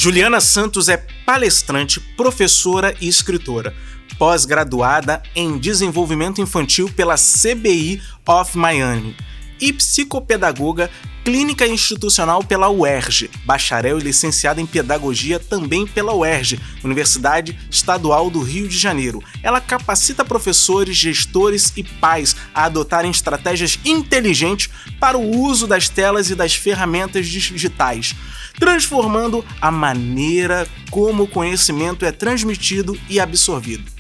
Juliana Santos é palestrante, professora e escritora, pós-graduada em desenvolvimento infantil pela CBI of Miami e psicopedagoga clínica institucional pela UERJ, bacharel e licenciada em pedagogia também pela UERJ, Universidade Estadual do Rio de Janeiro. Ela capacita professores, gestores e pais a adotarem estratégias inteligentes para o uso das telas e das ferramentas digitais, transformando a maneira como o conhecimento é transmitido e absorvido.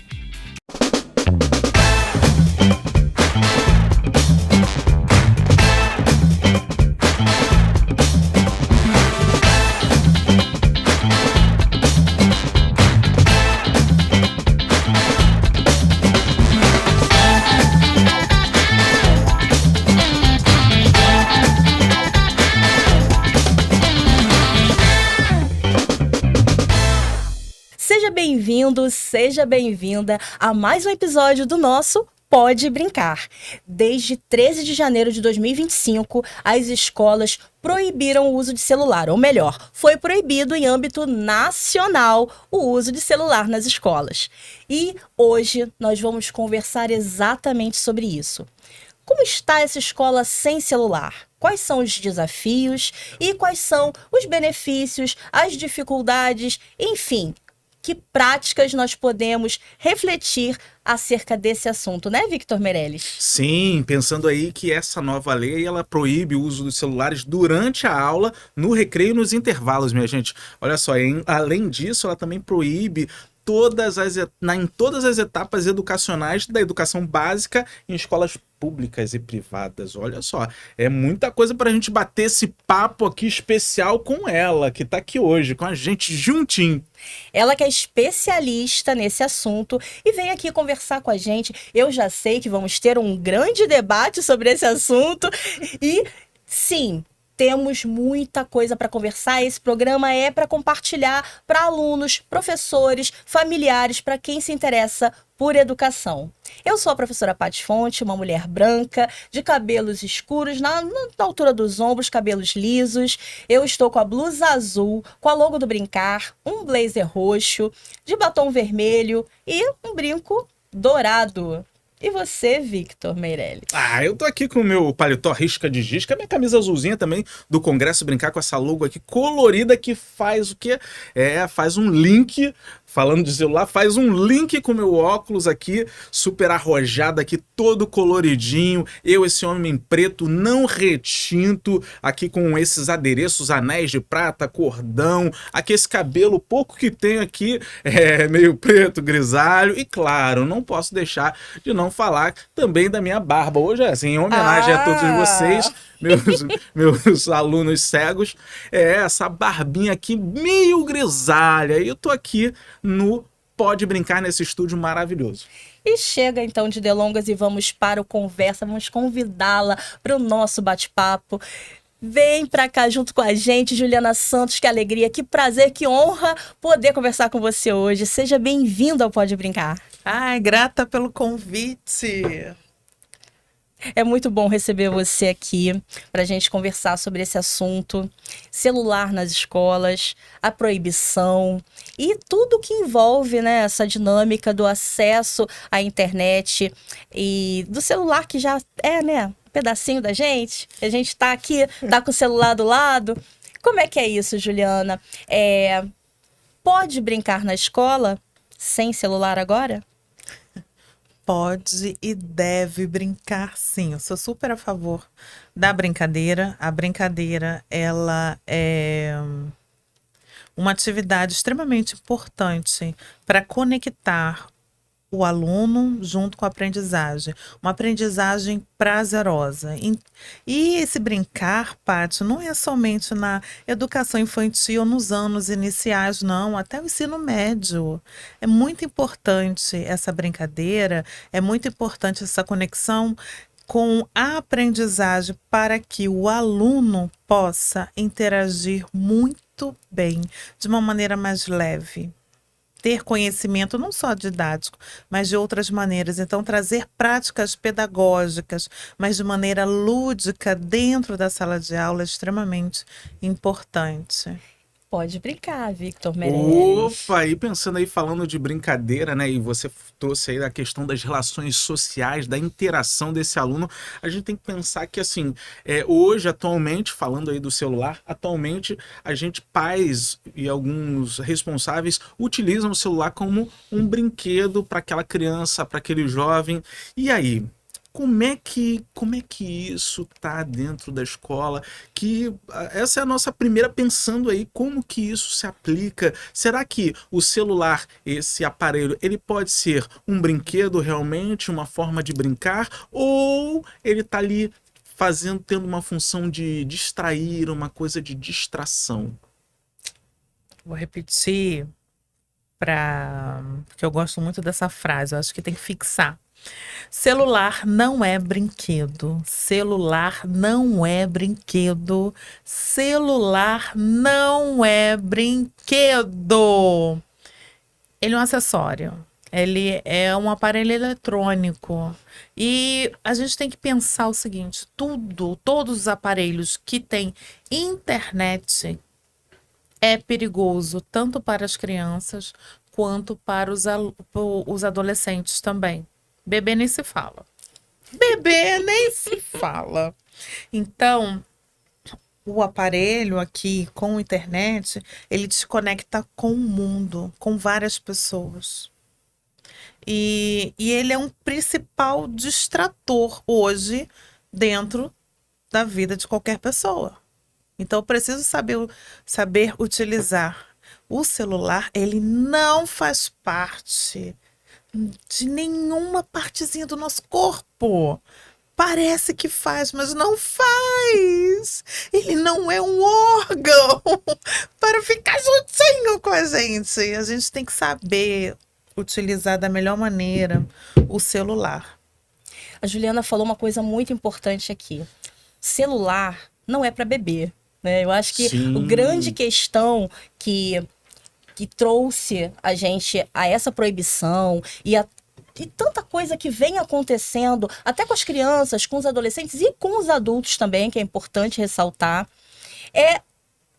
Seja bem-vindo, seja bem-vinda a mais um episódio do nosso Pode Brincar. Desde 13 de janeiro de 2025, as escolas proibiram o uso de celular, ou melhor, foi proibido em âmbito nacional o uso de celular nas escolas. E hoje nós vamos conversar exatamente sobre isso. Como está essa escola sem celular? Quais são os desafios e quais são os benefícios, as dificuldades, enfim, que práticas nós podemos refletir acerca desse assunto, né, Victor Meirelles? Sim, pensando aí que essa nova lei, ela proíbe o uso dos celulares durante a aula, no recreio e nos intervalos, minha gente. Olha só, além disso, ela também proíbe em todas as etapas educacionais da educação básica em escolas públicas e privadas. Olha só, é muita coisa para a gente bater esse papo aqui especial com ela, que está aqui hoje, com a gente juntinho. Ela que é especialista nesse assunto e vem aqui conversar com a gente. Eu já sei que vamos ter um grande debate sobre esse assunto e, sim, temos muita coisa para conversar. Esse programa é para compartilhar para alunos, professores, familiares, para quem se interessa por educação. Eu sou a professora Paty Fonte, uma mulher branca, de cabelos escuros, na altura dos ombros, cabelos lisos. Eu estou com a blusa azul, com a logo do Brincar, um blazer roxo, de batom vermelho e um brinco dourado. E você, Victor Meirelles? Eu tô aqui com o meu paletó risca de giz, que é a minha camisa azulzinha também do Congresso Brincar, com essa logo aqui colorida que faz o quê? Faz um link, falando de celular, faz um link com o meu óculos aqui, super arrojado aqui, todo coloridinho. Eu, esse homem preto, não retinto, aqui com esses adereços, anéis de prata, cordão, aqui esse cabelo pouco que tenho aqui, meio preto, grisalho. E claro, não posso deixar de não falar também da minha barba. Hoje, assim, em homenagem a todos vocês, meus alunos cegos, essa barbinha aqui meio grisalha. E eu tô aqui no Pode Brincar, nesse estúdio maravilhoso. E chega então de delongas e vamos para o Conversa, vamos convidá-la para o nosso bate-papo. Vem pra cá junto com a gente, Juliana Santos, que alegria, que prazer, que honra poder conversar com você hoje. Seja bem-vinda ao Pode Brincar. Ai, grata pelo convite. É muito bom receber você aqui para a gente conversar sobre esse assunto. Celular nas escolas, a proibição e tudo que envolve, né, essa dinâmica do acesso à internet e do celular que já é, né, um pedacinho da gente. A gente está aqui, tá com o celular do lado. Como é que é isso, Juliana? Pode brincar na escola sem celular agora? Pode e deve brincar, sim. Eu sou super a favor da brincadeira. A brincadeira, ela é uma atividade extremamente importante para conectar o aluno junto com a aprendizagem. Uma aprendizagem prazerosa. E esse brincar, Paty, não é somente na educação infantil, nos anos iniciais, não. Até o ensino médio. É muito importante essa brincadeira, é muito importante essa conexão com a aprendizagem para que o aluno possa interagir muito bem, de uma maneira mais leve. Ter conhecimento não só didático, mas de outras maneiras. Então, trazer práticas pedagógicas, mas de maneira lúdica dentro da sala de aula é extremamente importante. pode brincar, Victor Meirelles. Opa, e pensando aí, falando de brincadeira, né? E você trouxe aí a questão das relações sociais, da interação desse aluno. A gente tem que pensar que, assim, hoje, atualmente, falando aí do celular, atualmente a gente, pais e alguns responsáveis, utilizam o celular como um brinquedo para aquela criança, para aquele jovem. E aí? Como é que isso tá dentro da escola? Que essa é a nossa primeira, pensando aí como que isso se aplica. Será que o celular, esse aparelho, ele pode ser um brinquedo realmente, uma forma de brincar, ou ele tá ali tendo uma função de distrair, uma coisa de distração? Vou repetir porque eu gosto muito dessa frase, eu acho que tem que fixar. Celular não é brinquedo. Celular não é brinquedo. Celular não é brinquedo. Ele é um acessório. Ele é um aparelho eletrônico. E a gente tem que pensar o seguinte: todos os aparelhos que têm internet é perigoso, tanto para as crianças quanto para os adolescentes também. Bebê nem se fala. Bebê nem se fala. Então, o aparelho aqui com internet, ele te conecta com o mundo, com várias pessoas. E ele é um principal distrator hoje dentro da vida de qualquer pessoa. Então, eu preciso saber utilizar. O celular, ele não faz parte de nenhuma partezinha do nosso corpo. Parece que faz, mas não faz. Ele não é um órgão para ficar juntinho com a gente. A gente tem que saber utilizar da melhor maneira o celular. A Juliana falou uma coisa muito importante aqui. Celular não é para bebê, né? Eu acho que Sim. a grande questão que trouxe a gente a essa proibição e tanta coisa que vem acontecendo, até com as crianças, com os adolescentes e com os adultos também, que é importante ressaltar, é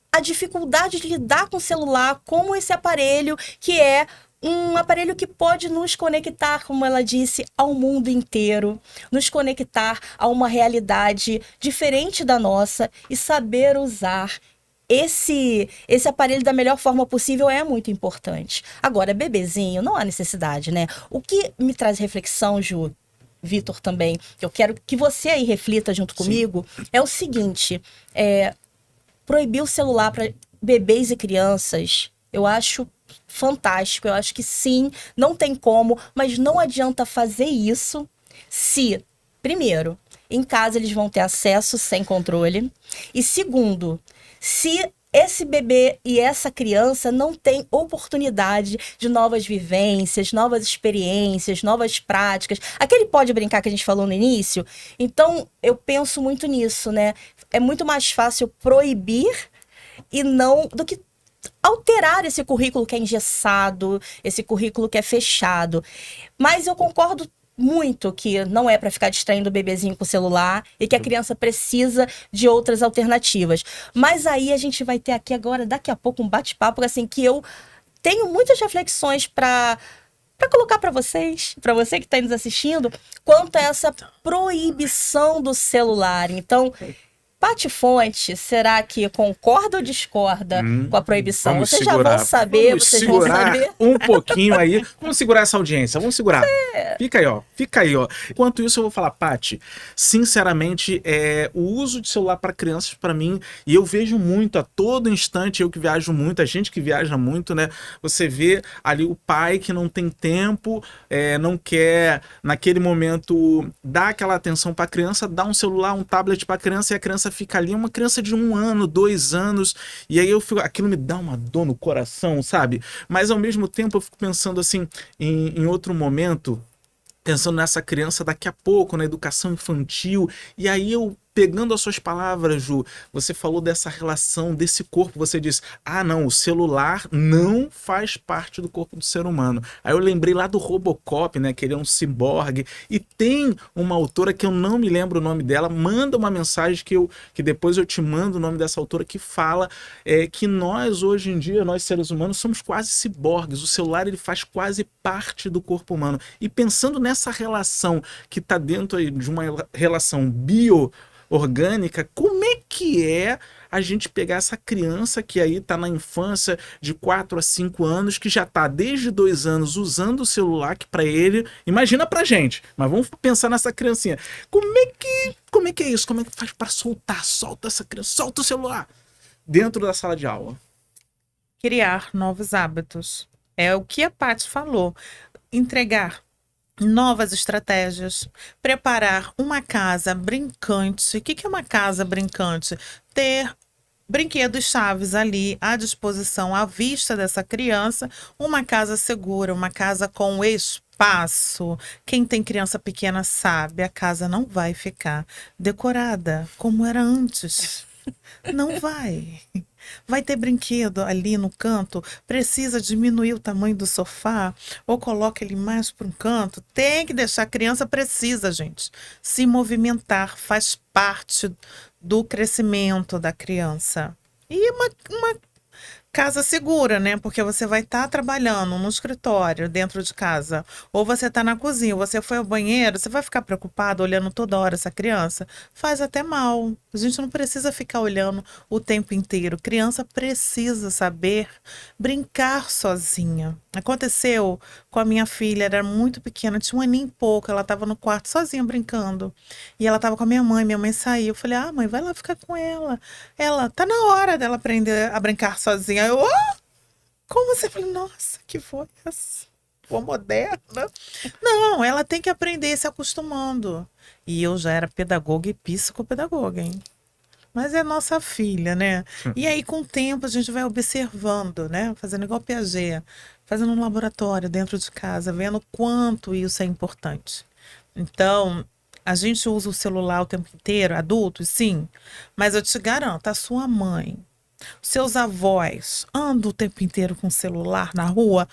a dificuldade de lidar com o celular como esse aparelho, que é um aparelho que pode nos conectar, como ela disse, ao mundo inteiro, nos conectar a uma realidade diferente da nossa, e saber usar esse aparelho da melhor forma possível é muito importante. Agora, bebezinho, não há necessidade, né? O que me traz reflexão, Ju, Vitor também, eu quero que você aí reflita junto comigo, é o seguinte: proibir o celular para bebês e crianças, eu acho fantástico, eu acho que sim, não tem como, mas não adianta fazer isso se, primeiro, em casa eles vão ter acesso sem controle, e segundo, se esse bebê e essa criança não têm oportunidade de novas vivências, novas experiências, novas práticas. Aquele pode brincar que a gente falou no início. Então, eu penso muito nisso, né? É muito mais fácil proibir do que alterar esse currículo que é engessado, esse currículo que é fechado. Mas eu concordo muito que não é para ficar distraindo o bebezinho com o celular e que a criança precisa de outras alternativas. Mas aí a gente vai ter aqui agora, daqui a pouco, um bate-papo assim, que eu tenho muitas reflexões para colocar para você que está nos assistindo, quanto a essa proibição do celular. Então, Pati Fonte, será que concorda ou discorda com a proibição? Vamos Vocês segurar. já vão saber, Vamos vocês segurar vão saber. um pouquinho aí. Vamos segurar essa audiência, vamos segurar. Fica aí, ó. Enquanto isso, eu vou falar, Pati, sinceramente, o uso de celular para crianças, para mim, e eu vejo muito a todo instante, eu que viajo muito, a gente que viaja muito, né? Você vê ali o pai que não tem tempo, não quer, naquele momento, dar aquela atenção para a criança, dá um celular, um tablet para a criança, e a criança fica ali, uma criança de 1 ano, 2 anos, e aí aquilo me dá uma dor no coração, sabe? Mas ao mesmo tempo eu fico pensando assim, em outro momento, pensando nessa criança daqui a pouco, na educação infantil, e aí eu pegando as suas palavras, Ju, você falou dessa relação, desse corpo, você disse, não, o celular não faz parte do corpo do ser humano. Aí eu lembrei lá do Robocop, né, que ele é um ciborgue, e tem uma autora que eu não me lembro o nome dela, manda uma mensagem que depois eu te mando o nome dessa autora, que fala que nós, hoje em dia, nós seres humanos, somos quase ciborgues, o celular ele faz quase parte do corpo humano. E pensando nessa relação que está dentro aí de uma relação bio-orgânica, como é que é a gente pegar essa criança que aí está na infância de 4 a 5 anos, que já está desde 2 anos usando o celular, que para ele, imagina pra gente, mas vamos pensar nessa criancinha. Como é que é isso? Como é que faz para soltar? Solta essa criança, solta o celular dentro da sala de aula. Criar novos hábitos. É o que a Paty falou. Entregar novas estratégias, preparar uma casa brincante. O que é uma casa brincante? Ter brinquedos chaves ali à disposição, à vista dessa criança, uma casa segura, uma casa com espaço. Quem tem criança pequena sabe, a casa não vai ficar decorada como era antes. Não vai. Vai ter brinquedo ali no canto, precisa diminuir o tamanho do sofá ou coloca ele mais para um canto. Tem que deixar, a criança precisa, gente, se movimentar, faz parte do crescimento da criança. E uma casa segura, né? Porque você vai estar trabalhando no escritório, dentro de casa, ou você está na cozinha, você foi ao banheiro, você vai ficar preocupado olhando toda hora essa criança? Faz até mal. A gente não precisa ficar olhando o tempo inteiro. Criança precisa saber brincar sozinha. Aconteceu com a minha filha, era muito pequena, tinha 1 aninho e pouco, ela estava no quarto sozinha brincando. E ela estava com a minha mãe saiu. Eu falei, mãe, vai lá ficar com ela. Ela, tá na hora dela aprender a brincar sozinha. Eu, como você? Eu falei, nossa, que foi essa? Pô, moderna. Não, ela tem que aprender se acostumando. E eu já era pedagoga e psicopedagoga, hein? Mas é nossa filha, né? E aí, com o tempo, a gente vai observando, né? Fazendo igual Piaget, fazendo um laboratório dentro de casa, vendo quanto isso é importante. Então, a gente usa o celular o tempo inteiro, adultos, sim. Mas eu te garanto, a sua mãe, seus avós andam o tempo inteiro com o celular na rua?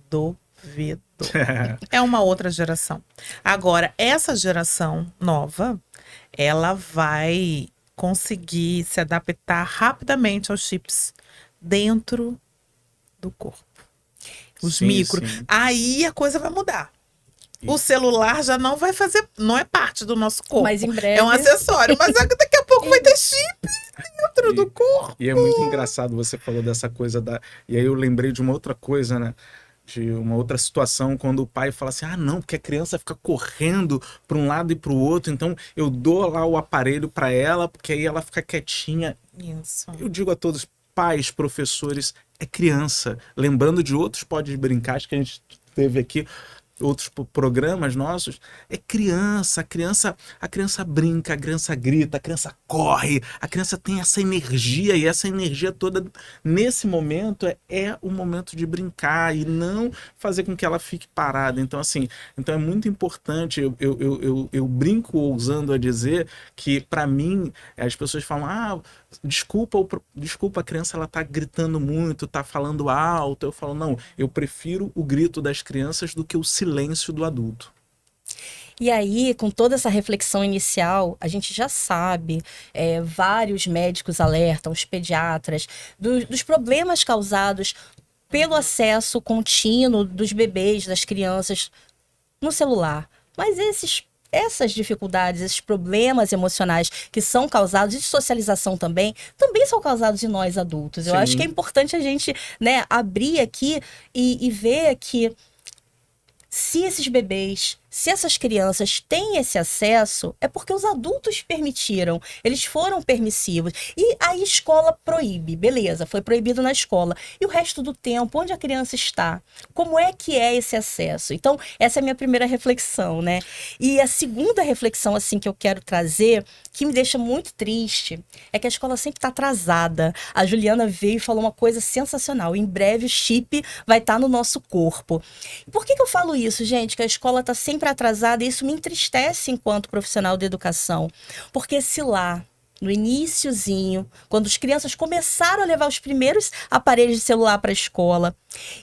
Duvido. É uma outra geração. Agora, essa geração nova, ela vai conseguir se adaptar rapidamente aos chips dentro do corpo. Os micro. Sim. Aí a coisa vai mudar. O celular já não vai fazer, não é parte do nosso corpo. Mas em breve... É um acessório, mas daqui a pouco vai ter chip dentro do corpo. E é muito engraçado, você falou dessa coisa da... E aí eu lembrei de uma outra coisa, né? De uma outra situação, quando o pai fala assim, não, porque a criança fica correndo para um lado e para o outro, então eu dou lá o aparelho para ela, porque aí ela fica quietinha. Isso. Eu digo a todos, pais, professores, é criança. Lembrando de outros Pode Brincar que a gente teve aqui, outros programas nossos, é criança, a criança brinca, a criança grita, a criança corre, a criança tem essa energia, e essa energia toda, nesse momento, é o momento de brincar e não fazer com que ela fique parada. Então, assim, é muito importante, eu brinco ousando a dizer que, para mim, as pessoas falam, desculpa, a criança ela tá gritando muito, tá falando alto. Eu falo, não, eu prefiro o grito das crianças do que o silêncio do adulto. E aí, com toda essa reflexão inicial, a gente já sabe, vários médicos alertam, os pediatras, dos problemas causados pelo acesso contínuo dos bebês, das crianças no celular. Mas essas dificuldades, esses problemas emocionais que são causados, de socialização também são causados de nós adultos. Eu acho que é importante a gente, né, abrir aqui e ver que se esses bebês, se essas crianças têm esse acesso, é porque os adultos permitiram, eles foram permissivos. E a escola proíbe, beleza, foi proibido na escola. E o resto do tempo, onde a criança está? Como é que é esse acesso? Então, essa é a minha primeira reflexão, né? E a segunda reflexão, assim, que eu quero trazer, que me deixa muito triste, é que a escola sempre está atrasada. A Juliana veio e falou uma coisa sensacional. Em breve o chip vai estar no nosso corpo. Por que eu falo isso, gente? Que a escola está sempre sempre atrasada, e isso me entristece enquanto profissional da educação. Porque se lá, no iniciozinho, quando as crianças começaram a levar os primeiros aparelhos de celular para a escola,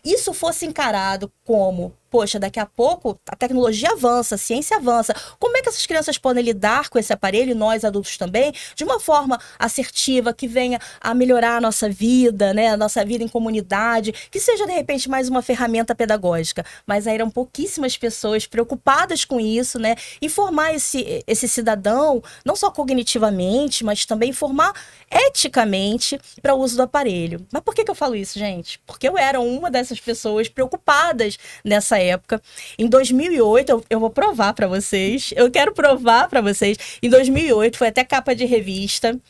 isso fosse encarado como, poxa, daqui a pouco a tecnologia avança, a ciência avança. Como é que essas crianças podem lidar com esse aparelho, e nós adultos também, de uma forma assertiva, que venha a melhorar a nossa vida, né? A nossa vida em comunidade, que seja, de repente, mais uma ferramenta pedagógica. Mas aí eram pouquíssimas pessoas preocupadas com isso, né? E formar esse cidadão, não só cognitivamente, mas também formar eticamente para o uso do aparelho. Mas por que eu falo isso, gente? Porque eu era uma dessas pessoas preocupadas nessa época. Em 2008, eu vou provar para vocês, eu quero provar para vocês, em 2008 foi até capa de revista,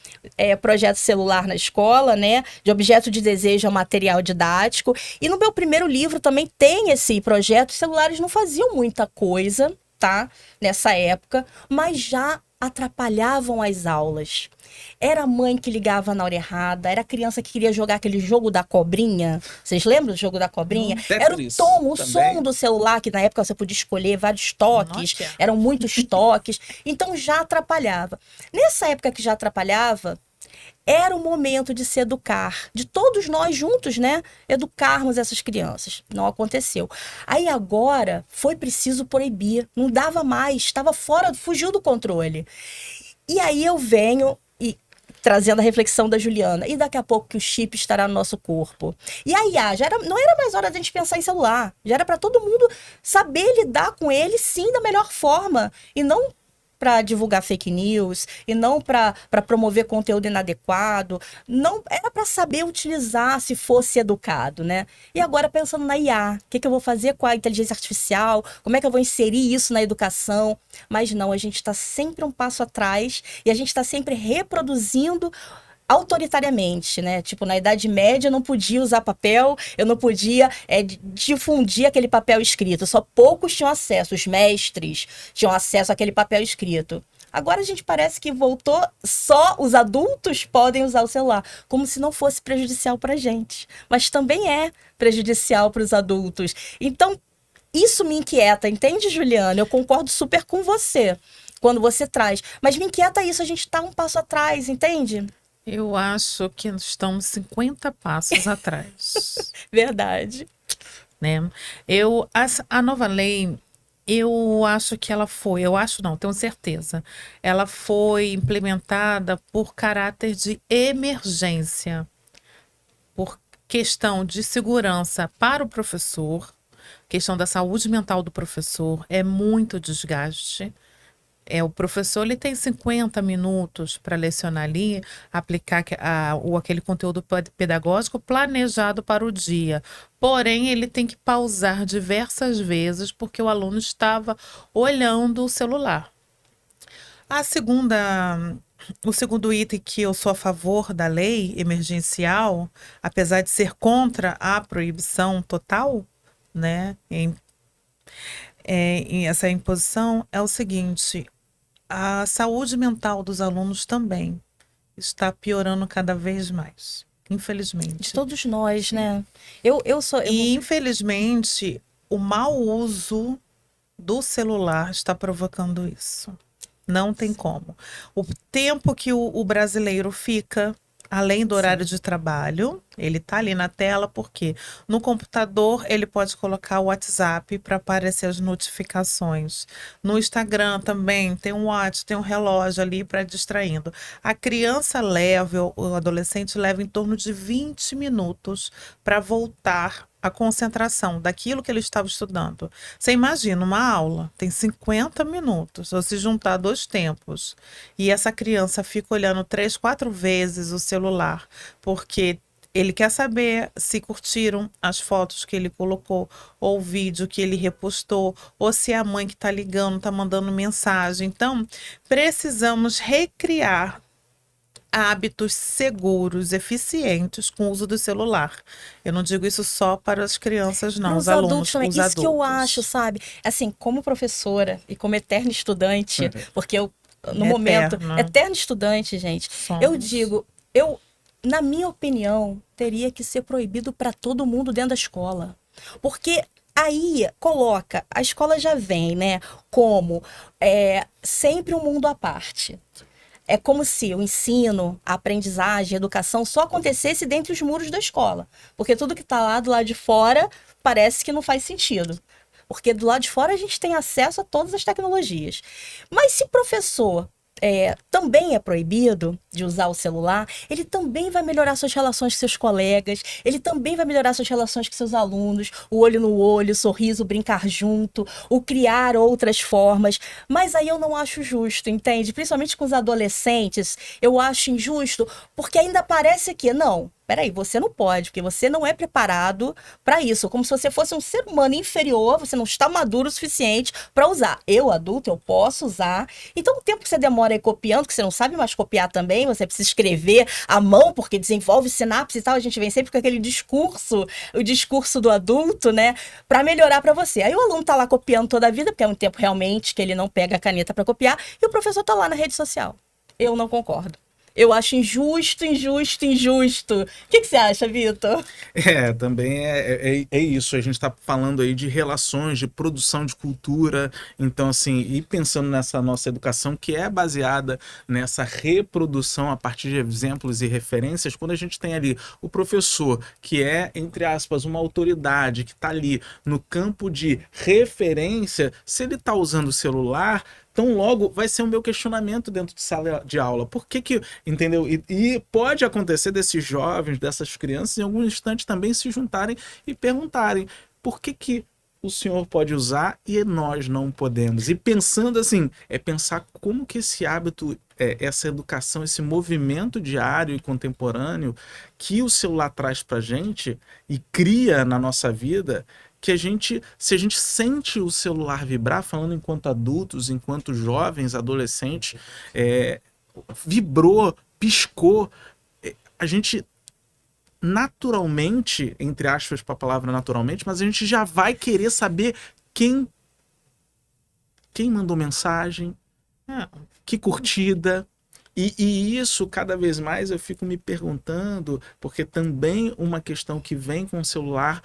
projeto celular na escola, né, de objeto de desejo a material didático, e no meu primeiro livro também tem esse projeto. Os celulares não faziam muita coisa, tá, nessa época, mas já atrapalhavam as aulas. Era a mãe que ligava na hora errada, era a criança que queria jogar aquele jogo da cobrinha. Vocês lembram do jogo da cobrinha? Era o tom, o som do celular, que na época você podia escolher vários toques, eram muitos toques, então já atrapalhava. Nessa época que já atrapalhava, era o momento de se educar, de todos nós juntos, né? Educarmos essas crianças. Não aconteceu. Aí agora foi preciso proibir, não dava mais, estava fora, fugiu do controle. E aí eu venho e trazendo a reflexão da Juliana, e daqui a pouco que o chip estará no nosso corpo. E aí, não era mais hora de a gente pensar em celular, já era para todo mundo saber lidar com ele, sim, da melhor forma, e não para divulgar fake news, e não para promover conteúdo inadequado, não era para saber utilizar se fosse educado, né? E agora pensando na IA, o que eu vou fazer com a inteligência artificial, como é que eu vou inserir isso na educação? Mas não, a gente está sempre um passo atrás, e a gente está sempre reproduzindo autoritariamente, né? Tipo, na Idade Média eu não podia usar papel, eu não podia difundir aquele papel escrito, só poucos tinham acesso, os mestres tinham acesso àquele papel escrito. Agora a gente parece que voltou, só os adultos podem usar o celular, como se não fosse prejudicial para a gente, mas também é prejudicial para os adultos. Então, isso me inquieta, entende, Juliana? Eu concordo super com você, quando você traz, mas me inquieta isso, a gente está um passo atrás, entende? Eu acho que estamos 50 passos atrás. Verdade. Né? A nova lei, eu acho que tenho certeza. Ela foi implementada por caráter de emergência, por questão de segurança para o professor, questão da saúde mental do professor, é muito desgaste. O professor ele tem 50 minutos para lecionar ali, aplicar aquele conteúdo pedagógico planejado para o dia. Porém, ele tem que pausar diversas vezes porque o aluno estava olhando o celular. O segundo item que eu sou a favor da lei emergencial, apesar de ser contra a proibição total, né, em essa imposição, é o seguinte: a saúde mental dos alunos também está piorando cada vez mais, infelizmente. De todos nós, Sim. né? Infelizmente, o mau uso do celular está provocando isso. Não tem como. O tempo que o brasileiro fica, além do horário de trabalho, ele tá ali na tela, porque no computador ele pode colocar o WhatsApp para aparecer as notificações. No Instagram também tem um WhatsApp, tem um relógio ali para distraindo. A criança o adolescente leva em torno de 20 minutos para voltar a concentração daquilo que ele estava estudando. Você imagina, uma aula tem 50 minutos, ou se juntar 2 tempos, e essa criança fica olhando 3, 4 vezes o celular, porque ele quer saber se curtiram as fotos que ele colocou, ou o vídeo que ele repostou, ou se é a mãe que está ligando, está mandando mensagem. Então, precisamos recriar hábitos seguros, eficientes com o uso do celular. Eu não digo isso só para as crianças, não, os alunos, também. os Isso adultos. que eu acho, sabe? Assim, como professora e como eterna estudante, porque eu, no momento, eterno estudante, gente, eu digo, na minha opinião, teria que ser proibido para todo mundo dentro da escola. Porque Aí coloca, a escola já vem, né, como sempre um mundo à parte. É como se o ensino, a aprendizagem, a educação só acontecesse dentro dos muros da escola. Porque tudo que está lá do lado de fora parece que não faz sentido. Porque do lado de fora a gente tem acesso a todas as tecnologias. Mas se professor também é proibido de usar o celular, ele também vai melhorar suas relações com seus colegas, ele também vai melhorar suas relações com seus alunos, o olho no olho, o sorriso, brincar junto, o criar outras formas. Mas aí eu não acho justo, entende? Principalmente com os adolescentes, eu acho injusto, porque ainda parece que, não, peraí, você não pode, porque você não é preparado para isso. Como se você fosse um ser humano inferior, você não está maduro o suficiente para usar. Eu, adulto, eu posso usar. Então, o tempo que você demora aí copiando, que você não sabe mais copiar também, você precisa escrever à mão, porque desenvolve sinapse e tal, a gente vem sempre com aquele discurso, o discurso do adulto, né, para melhorar para você. Aí o aluno tá lá copiando toda a vida, porque é um tempo realmente que ele não pega a caneta para copiar, e o professor tá lá na rede social. Eu não concordo. Eu acho injusto, injusto, injusto. O que você acha, Vitor? Também é isso. A gente está falando aí de relações, de produção de cultura. Então, assim, e pensando nessa nossa educação que é baseada nessa reprodução a partir de exemplos e referências, quando a gente tem ali o professor, que é, entre aspas, uma autoridade, que está ali no campo de referência, se ele está usando o celular, tão logo vai ser o meu questionamento dentro de sala de aula. Por que, entendeu? E pode acontecer desses jovens, dessas crianças, em algum instante também se juntarem e perguntarem por que o senhor pode usar e nós não podemos. E pensando assim, pensar como que esse hábito, essa educação, esse movimento diário e contemporâneo que o celular traz pra gente e cria na nossa vida, que se a gente sente o celular vibrar, falando enquanto adultos, enquanto jovens, adolescentes, vibrou, piscou, a gente naturalmente, entre aspas para a palavra naturalmente, mas a gente já vai querer saber quem mandou mensagem, que curtida. E isso, cada vez mais, eu fico me perguntando, porque também uma questão que vem com o celular,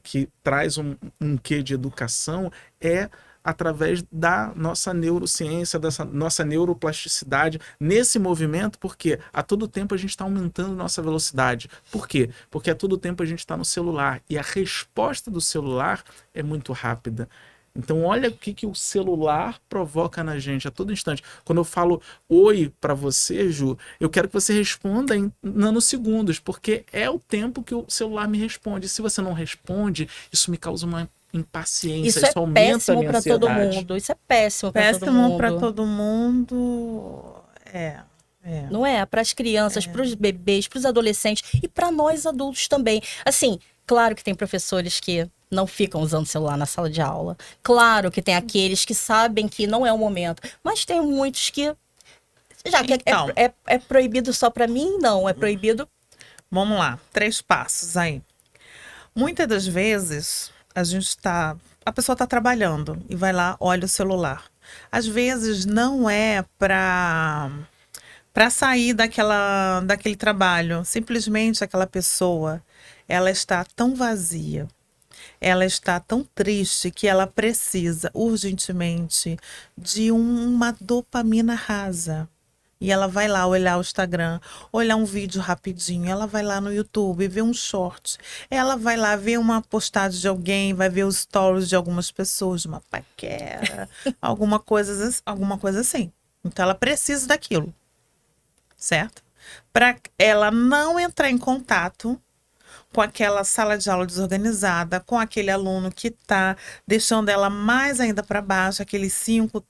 que traz um quê de educação, através da nossa neurociência, dessa nossa neuroplasticidade, nesse movimento, porque a todo tempo a gente está aumentando nossa velocidade. Por quê? Porque a todo tempo a gente está no celular, e a resposta do celular é muito rápida. Então olha o que o celular provoca na gente a todo instante. Quando eu falo oi para você, Ju, eu quero que você responda em nanosegundos, porque é o tempo que o celular me responde. Se você não responde, isso me causa uma impaciência, isso aumenta a minha ansiedade. Todo mundo. Isso é péssimo para todo mundo. Péssimo para todo mundo. Não é? Para as crianças, para os bebês, para os adolescentes e para nós adultos também. Assim, claro que tem professores que não ficam usando o celular na sala de aula. Claro que tem aqueles que sabem que não é o momento. Mas tem muitos que... Já que então, é proibido só para mim? Não, é proibido... Vamos lá, 3 passos aí. Muitas das vezes, a pessoa está trabalhando e vai lá, olha o celular. Às vezes não é para sair daquele trabalho. Simplesmente aquela pessoa, ela está tão vazia, ela está tão triste que ela precisa urgentemente de uma dopamina rasa. E ela vai lá olhar o Instagram, olhar um vídeo rapidinho, ela vai lá no YouTube ver um short, ela vai lá ver uma postagem de alguém, vai ver os stories de algumas pessoas, de uma paquera, alguma coisa assim. Então ela precisa daquilo, certo? Para ela não entrar em contato com aquela sala de aula desorganizada, com aquele aluno que está deixando ela mais ainda para baixo, aqueles 5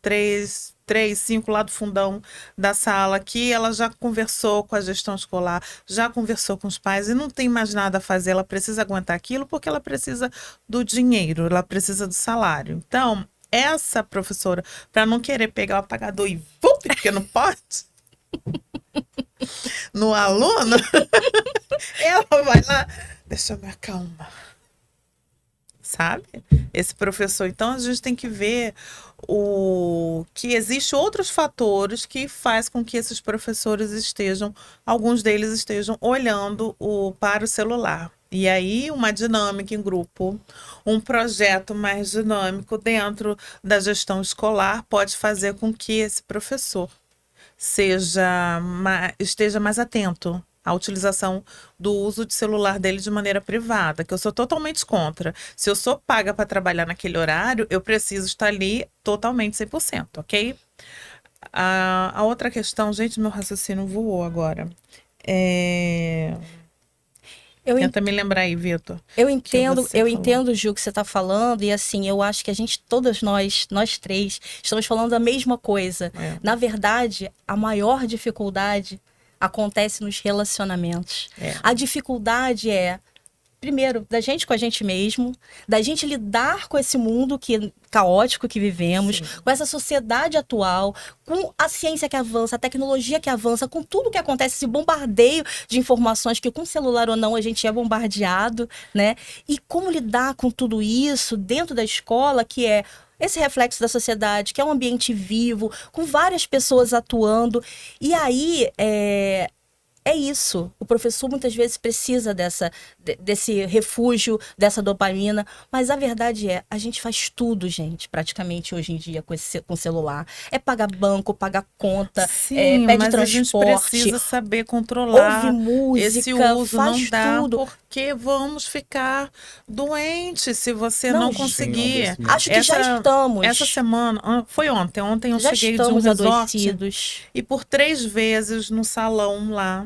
lá do fundão da sala, que ela já conversou com a gestão escolar, já conversou com os pais e não tem mais nada a fazer, ela precisa aguentar aquilo porque ela precisa do dinheiro, ela precisa do salário. Então, essa professora, para não querer pegar o apagador e porque não pode... no aluno, ela vai lá, deixa eu me acalmar, sabe? Esse professor, então a gente tem que ver que existem outros fatores que faz com que esses professores alguns deles estejam olhando para o celular. E aí, uma dinâmica em grupo, um projeto mais dinâmico dentro da gestão escolar pode fazer com que esse professor esteja mais atento à utilização do uso de celular dele de maneira privada, que eu sou totalmente contra. Se eu sou paga para trabalhar naquele horário, eu preciso estar ali totalmente 100%, ok? A outra questão, gente, meu raciocínio voou agora. Tenta me lembrar aí, Vitor. Eu entendo, Ju, o que você está falando, e assim, eu acho que a gente, todas nós três, estamos falando a mesma coisa. Na verdade, a maior dificuldade acontece nos relacionamentos. A dificuldade primeiro, da gente com a gente mesmo, da gente lidar com esse mundo caótico que vivemos, sim, com essa sociedade atual, com a ciência que avança, a tecnologia que avança, com tudo que acontece, esse bombardeio de informações que com celular ou não a gente é bombardeado, né? E como lidar com tudo isso dentro da escola, que é esse reflexo da sociedade, que é um ambiente vivo, com várias pessoas atuando. E aí, é isso. O professor muitas vezes precisa desse refúgio, dessa dopamina. Mas a verdade a gente faz tudo, gente, praticamente hoje em dia com o celular. É pagar banco, pagar conta, sim, pede mas transporte. A gente precisa saber controlar ouve música, esse uso. Faz não dá, tudo. Porque vamos ficar doentes se você não conseguir. Acho que já estamos. Essa semana, foi ontem. Ontem eu já cheguei de um resort adoecidos. E por 3 vezes no salão lá,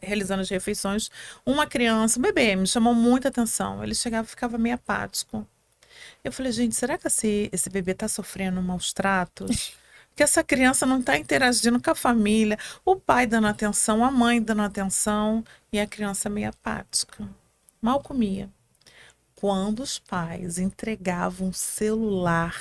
realizando as refeições, uma criança, um bebê, me chamou muita atenção. Ele chegava e ficava meio apático. Eu falei, gente, será que esse bebê tá sofrendo maus tratos? Que essa criança não tá interagindo com a família, o pai dando atenção, a mãe dando atenção, e a criança meio apática. Mal comia. Quando os pais entregavam o celular,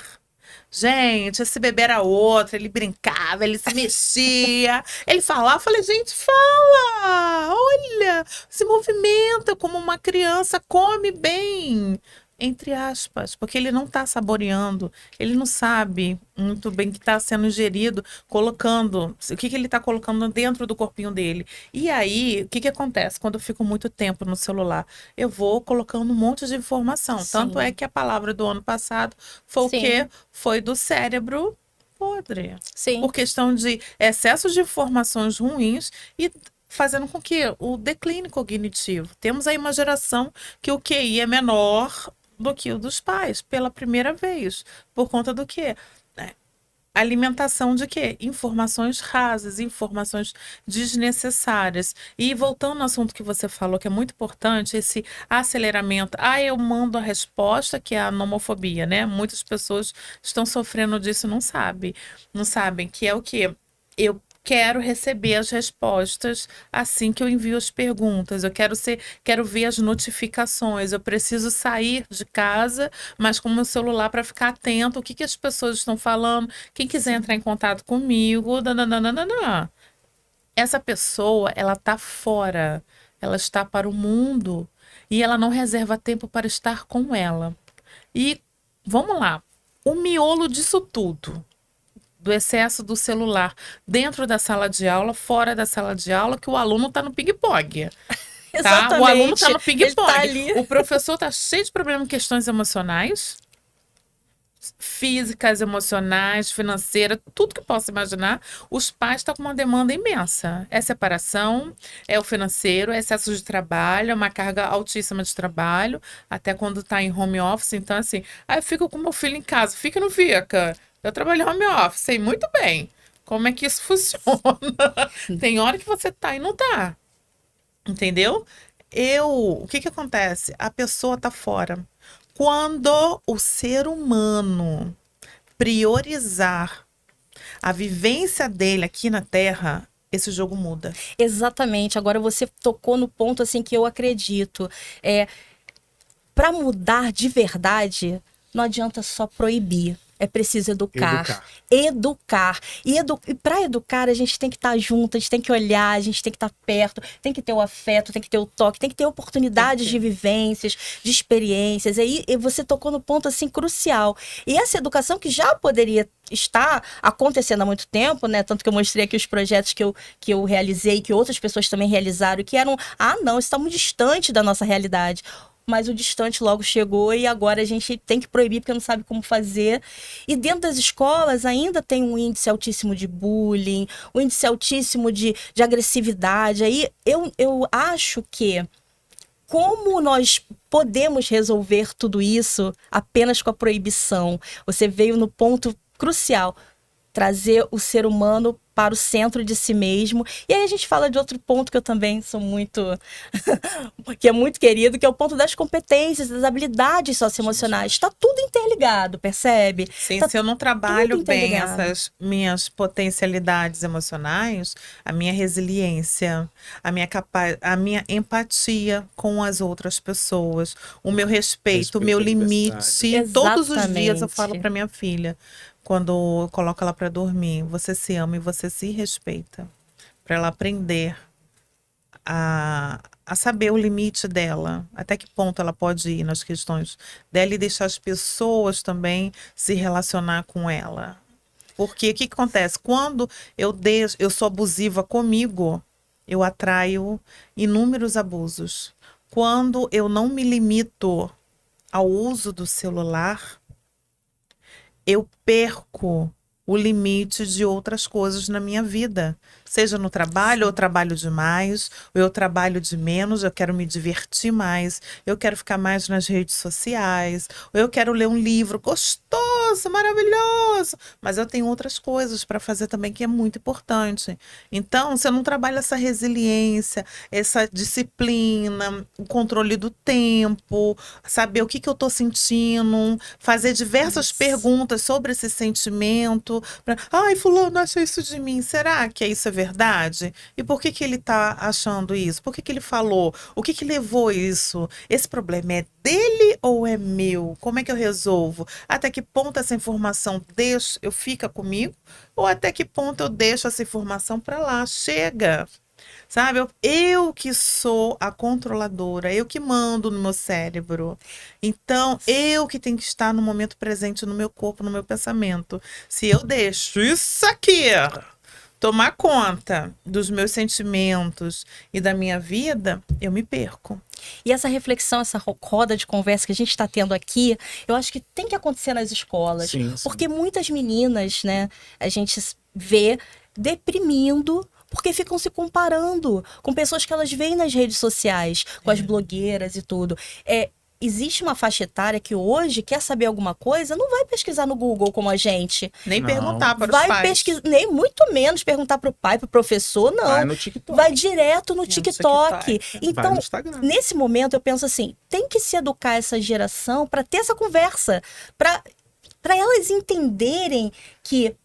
gente, esse bebê era outro, ele brincava, ele se mexia, ele falava, eu falei, gente, fala, olha, se movimenta como uma criança, come bem, entre aspas, porque ele não está saboreando, ele não sabe muito bem o que está sendo ingerido, o que ele está colocando dentro do corpinho dele. E aí, o que acontece quando eu fico muito tempo no celular? Eu vou colocando um monte de informação. Sim. Tanto é que a palavra do ano passado foi Sim. o quê? Foi do cérebro podre. Sim. Por questão de excesso de informações ruins e fazendo com que o declínio cognitivo. Temos aí uma geração que o QI é menor do que o dos pais, pela primeira vez. Por conta do quê? Alimentação de quê? Informações rasas, informações desnecessárias. E voltando ao assunto que você falou, que é muito importante, esse aceleramento. Eu mando a resposta, que é a nomofobia, né? Muitas pessoas estão sofrendo disso e não sabem, que é o quê? Eu quero receber as respostas assim que eu envio as perguntas. Eu quero ver as notificações. Eu preciso sair de casa, mas com o meu celular para ficar atento o que as pessoas estão falando. Quem quiser entrar em contato comigo, essa pessoa, ela está fora. Ela está para o mundo e ela não reserva tempo para estar com ela. E vamos lá. O miolo disso tudo, do excesso do celular dentro da sala de aula, fora da sala de aula, que o aluno está no ping-pong. Tá? O aluno está no ping-pong. O professor está cheio de problemas com questões emocionais, físicas, emocionais, financeiras, tudo que possa imaginar. Os pais estão com uma demanda imensa. É separação, é o financeiro, é excesso de trabalho, é uma carga altíssima de trabalho, até quando está em home office. Então, assim, eu fico com meu filho em casa. Fica ou não fica? Eu trabalho home office, sei muito bem como é que isso funciona. Tem hora que você tá e não tá. Entendeu? O que acontece? A pessoa tá fora. Quando o ser humano priorizar a vivência dele aqui na Terra, esse jogo muda. Exatamente. Agora você tocou no ponto assim que eu acredito. Para mudar de verdade, não adianta só proibir. é preciso educar. Educar. E para educar, a gente tem que estar junto, a gente tem que olhar, a gente tem que estar perto, tem que ter o afeto, tem que ter o toque, tem que ter oportunidades de vivências, de experiências. E você tocou no ponto assim crucial. E essa educação que já poderia estar acontecendo há muito tempo, né? Tanto que eu mostrei aqui os projetos que eu realizei, que outras pessoas também realizaram, que eram, não, isso está muito distante da nossa realidade. Mas o distante logo chegou e agora a gente tem que proibir porque não sabe como fazer. E dentro das escolas ainda tem um índice altíssimo de bullying, um índice altíssimo de agressividade. Aí eu acho que como nós podemos resolver tudo isso apenas com a proibição? Você veio no ponto crucial, trazer o ser humano para o centro de si mesmo. E aí a gente fala de outro ponto que eu também sou muito... que é muito querido, que é o ponto das competências, das habilidades socioemocionais. Está tudo interligado, percebe? Sim, Tá se eu não trabalho tudo bem interligado. essas minhas potencialidades emocionais, a minha resiliência, a minha empatia com as outras pessoas, o meu respeito, o meu Respeito à limite. diversidade. Todos os dias eu Exatamente. falo para minha filha, quando eu coloco ela para dormir, você se ama e você se respeita. Para ela aprender a saber o limite dela, até que ponto ela pode ir nas questões dela e deixar as pessoas também se relacionar com ela. Porque o que acontece? Quando eu sou abusiva comigo, eu atraio inúmeros abusos. Quando eu não me limito ao uso do celular, eu perco o limite de outras coisas na minha vida. Seja no trabalho, eu trabalho demais, ou eu trabalho de menos, eu quero me divertir mais, eu quero ficar mais nas redes sociais, ou eu quero ler um livro gostoso, maravilhoso, mas eu tenho outras coisas para fazer também que é muito importante. Então, se eu não trabalho essa resiliência, essa disciplina, o controle do tempo, saber o que eu estou sentindo, fazer diversas perguntas sobre esse sentimento, ai, fulano acha isso de mim, será que isso é verdade? E por que ele tá achando isso? Por que ele falou? O que levou isso? Esse problema é dele ou é meu? Como é que eu resolvo? Até que ponto essa informação fica comigo? Ou até que ponto eu deixo essa informação para lá? Chega! Sabe, eu que sou a controladora, eu que mando no meu cérebro. Então, eu que tenho que estar no momento presente no meu corpo, no meu pensamento. Se eu deixo isso aqui tomar conta dos meus sentimentos e da minha vida, eu me perco. E essa reflexão, essa roda de conversa que a gente está tendo aqui, eu acho que tem que acontecer nas escolas. Sim, sim. Porque muitas meninas, né, a gente vê deprimindo porque ficam se comparando com pessoas que elas veem nas redes sociais, com as blogueiras e tudo. Existe uma faixa etária que hoje quer saber alguma coisa, não vai pesquisar no Google como a gente. Nem Não. perguntar para os Vai pais. pesquisar, nem muito menos perguntar pro pai, pro professor, não. Vai no TikTok. Vai direto no TikTok. TikTok. Então, Vai no Instagram. nesse momento, eu penso assim, tem que se educar essa geração para ter essa conversa, para elas entenderem que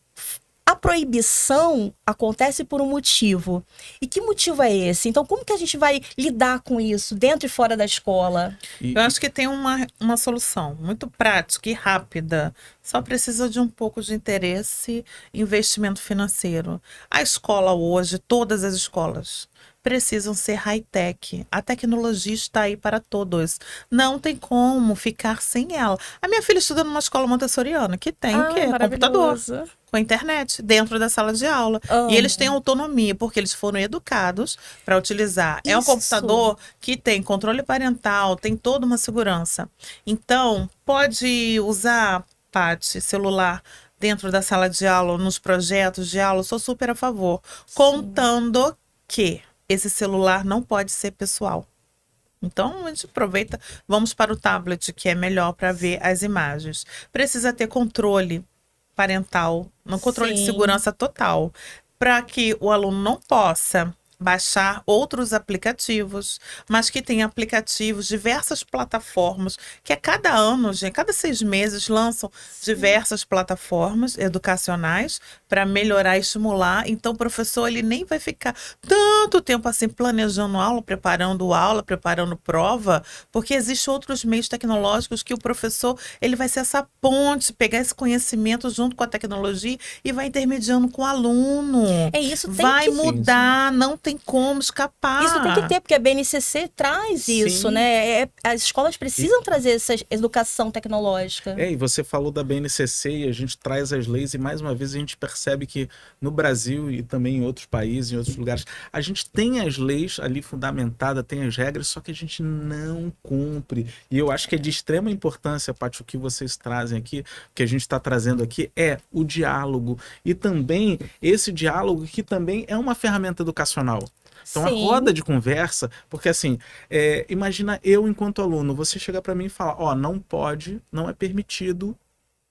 a proibição acontece por um motivo. E que motivo é esse? Então, como que a gente vai lidar com isso dentro e fora da escola? Eu acho que tem uma solução muito prática e rápida. Só precisa de um pouco de interesse e investimento financeiro. A escola hoje, todas as escolas, precisam ser high-tech. A tecnologia está aí para todos. Não tem como ficar sem ela. A minha filha estuda numa escola montessoriana que tem o quê? Computador. Com a internet, dentro da sala de aula. Amo. E eles têm autonomia, porque eles foram educados para utilizar. É um Isso. computador que tem controle parental, tem toda uma segurança. Então, pode usar, Paty, celular dentro da sala de aula, nos projetos de aula, eu sou super a favor. Contando que esse celular não pode ser pessoal. Então, a gente aproveita, vamos para o tablet, que é melhor para ver as imagens. Precisa ter controle parental, no controle de Sim. segurança total, para que o aluno não possa baixar outros aplicativos, mas que tem aplicativos, diversas plataformas, que a cada ano, gente, cada 6 meses lançam diversas plataformas educacionais para melhorar e estimular. Então, o professor ele nem vai ficar tanto tempo assim planejando aula, preparando prova, porque existem outros meios tecnológicos que o professor ele vai ser essa ponte, pegar esse conhecimento junto com a tecnologia e vai intermediando com o aluno. É isso, tem Vai que mudar, não tem como escapar. Isso tem que ter, porque a BNCC traz isso, Sim. né? As escolas precisam trazer essa educação tecnológica. E você falou da BNCC e a gente traz as leis e mais uma vez a gente percebe que no Brasil e também em outros países, em outros lugares, a gente tem as leis ali fundamentadas, tem as regras, só que a gente não cumpre. E eu acho que é de extrema importância, Paty, o que vocês trazem aqui, o que a gente está trazendo aqui é o diálogo. E também esse diálogo que também é uma ferramenta educacional. Então, a Sim. roda de conversa, porque assim, imagina eu enquanto aluno, você chega para mim e fala, ó, não pode, não é permitido,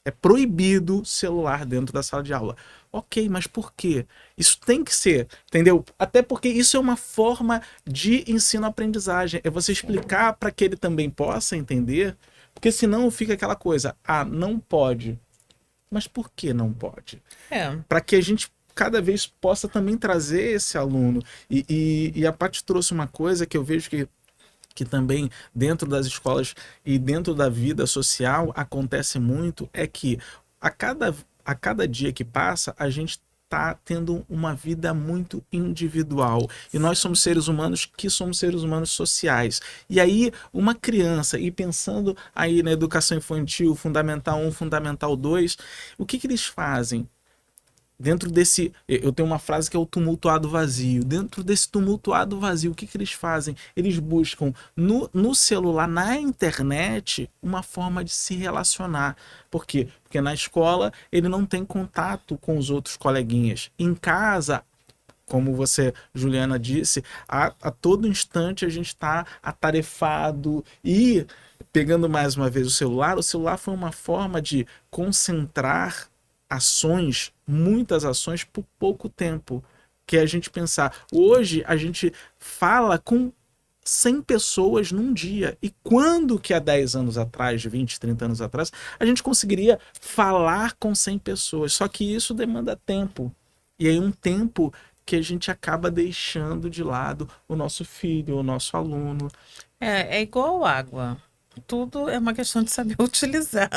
é proibido celular dentro da sala de aula. Ok, mas por quê? Isso tem que ser, entendeu? Até porque isso é uma forma de ensino-aprendizagem, é você explicar para que ele também possa entender, porque senão fica aquela coisa, não pode. Mas por que não pode? Para que a gente cada vez possa também trazer esse aluno. E a Paty trouxe uma coisa que eu vejo que também dentro das escolas e dentro da vida social acontece muito, é que a cada dia que passa, a gente está tendo uma vida muito individual. E nós somos seres humanos que somos seres humanos sociais. E aí, uma criança, e pensando aí na educação infantil, Fundamental 1, Fundamental 2, o que eles fazem? Dentro desse, eu tenho uma frase que é o tumultuado vazio. Dentro desse tumultuado vazio, o que eles fazem? Eles buscam no celular, na internet, uma forma de se relacionar. Por quê? Porque na escola ele não tem contato com os outros coleguinhas. Em casa, como você, Juliana, disse, a todo instante a gente está atarefado e, pegando mais uma vez o celular foi uma forma de concentrar ações, muitas ações por pouco tempo, que é a gente pensar, hoje a gente fala com 100 pessoas num dia, e quando que há 10 anos atrás, 20, 30 anos atrás, a gente conseguiria falar com 100 pessoas, só que isso demanda tempo, e aí um tempo que a gente acaba deixando de lado o nosso filho, o nosso aluno. É igual água. Tudo é uma questão de saber utilizar.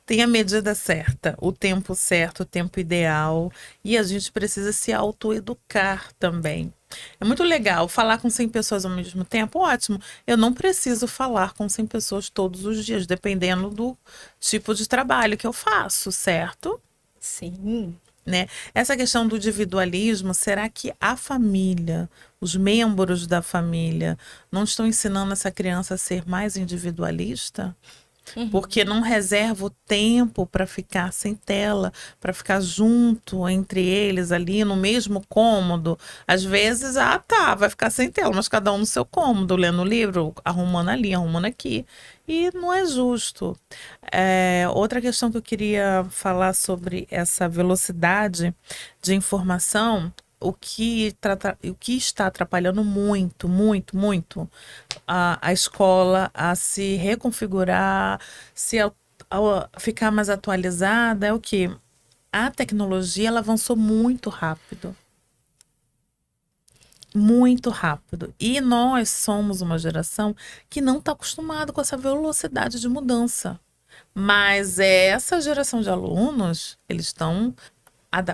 Tem a medida certa, o tempo certo, o tempo ideal. E a gente precisa se autoeducar também. É muito legal falar com 100 pessoas ao mesmo tempo, ótimo. Eu não preciso falar com 100 pessoas todos os dias, dependendo do tipo de trabalho que eu faço, certo? Sim. Né? Essa questão do individualismo, será que a família, os membros da família, não estão ensinando essa criança a ser mais individualista? Porque não reserva o tempo para ficar sem tela, para ficar junto entre eles ali no mesmo cômodo. Às vezes, vai ficar sem tela, mas cada um no seu cômodo, lendo o livro, arrumando ali, arrumando aqui. E não é justo. Outra questão que eu queria falar sobre essa velocidade de informação, o que está atrapalhando muito, muito, muito a escola a se reconfigurar, a ficar mais atualizada, é o que? A tecnologia ela avançou muito rápido. Muito rápido. E nós somos uma geração que não está acostumada com essa velocidade de mudança. Mas essa geração de alunos, eles estão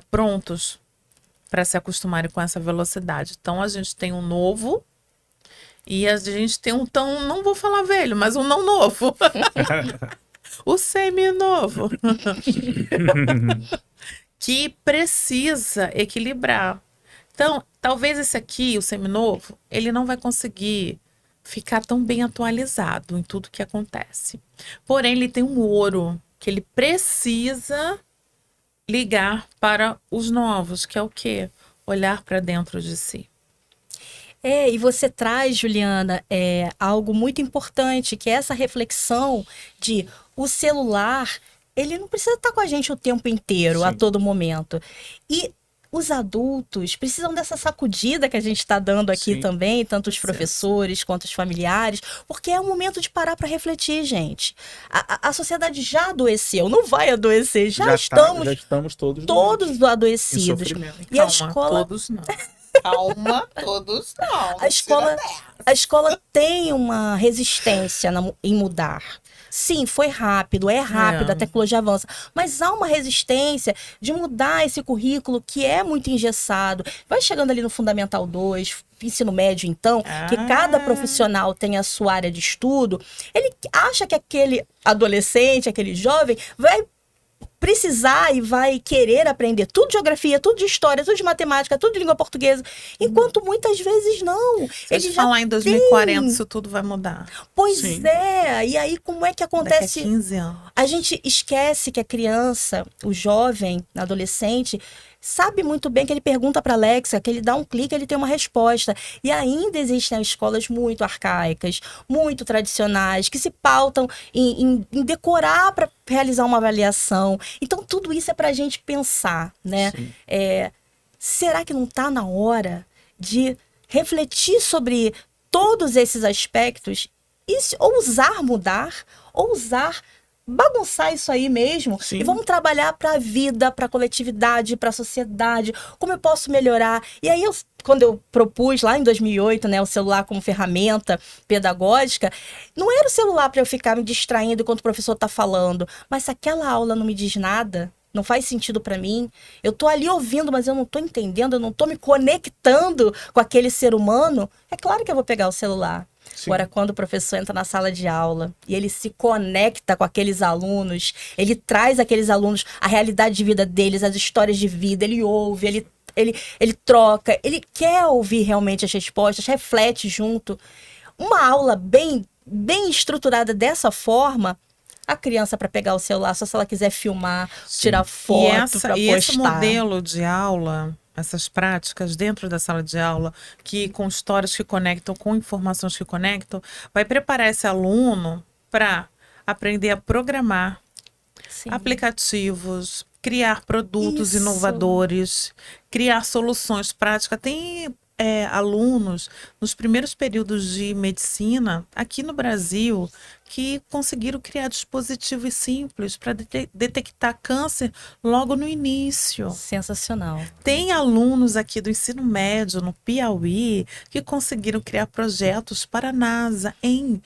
prontos para se acostumarem com essa velocidade. Então, a gente tem um novo e a gente tem um não vou falar velho, mas um não novo. O semi-novo. Que precisa equilibrar. Então, talvez esse aqui, o seminovo, ele não vai conseguir ficar tão bem atualizado em tudo que acontece. Porém, ele tem um ouro que ele precisa ligar para os novos, que é o quê? Olhar para dentro de si. E você traz, Juliana, algo muito importante, que é essa reflexão de o celular, ele não precisa estar com a gente o tempo inteiro, Sim. a todo momento. E os adultos precisam dessa sacudida que a gente está dando aqui Sim. também, tanto os professores quanto os familiares, porque é o momento de parar para refletir, gente. A sociedade já adoeceu, não vai adoecer, já estamos todos todos em adoecidos. sofrimento. E a Calma, escola, todos não. Calma, todos não. a escola tem uma resistência em mudar. Sim, foi rápido, é rápido, É. a tecnologia avança, mas há uma resistência de mudar esse currículo que é muito engessado. Vai chegando ali no Fundamental 2, ensino médio, então, que cada profissional tem a sua área de estudo, ele acha que aquele adolescente, aquele jovem, vai precisar e vai querer aprender tudo de geografia, tudo de história, tudo de matemática, tudo de língua portuguesa, enquanto muitas vezes não. Se a Ele gente já falar em 2040, isso tudo vai mudar. Pois Sim. é, e aí como é que Daqui a acontece? 15 anos. A gente esquece que a criança, o jovem, adolescente, sabe muito bem que ele pergunta para Alexa, que ele dá um clique, ele tem uma resposta. E ainda existem escolas muito arcaicas, muito tradicionais, que se pautam em decorar para realizar uma avaliação. Então, tudo isso é para a gente pensar, né? Sim. Será que não está na hora de refletir sobre todos esses aspectos e ousar mudar, ousar bagunçar isso aí mesmo? Sim. E vamos trabalhar para a vida, para a coletividade, para a sociedade, como eu posso melhorar. E aí, quando eu propus lá em 2008, né, o celular como ferramenta pedagógica, não era o celular para eu ficar me distraindo enquanto o professor está falando, mas se aquela aula não me diz nada, não faz sentido para mim, eu tô ali ouvindo, mas eu não tô entendendo, eu não tô me conectando com aquele ser humano, é claro que eu vou pegar o celular. Sim. Agora, quando o professor entra na sala de aula e ele se conecta com aqueles alunos, ele traz aqueles alunos a realidade de vida deles, as histórias de vida, ele ouve, ele troca, ele quer ouvir realmente as respostas, reflete junto. Uma aula bem estruturada dessa forma, a criança, para pegar o celular, só se ela quiser filmar, tirar foto para postar. E esse modelo de aula, essas práticas dentro da sala de aula, que com histórias que conectam, com informações que conectam, vai preparar esse aluno para aprender a programar Sim. aplicativos, criar produtos Isso. inovadores, criar soluções práticas. Tem alunos nos primeiros períodos de medicina aqui no Brasil que conseguiram criar dispositivos simples para detectar câncer logo no início. Sensacional. Tem alunos aqui do ensino médio, no Piauí, que conseguiram criar projetos para a NASA em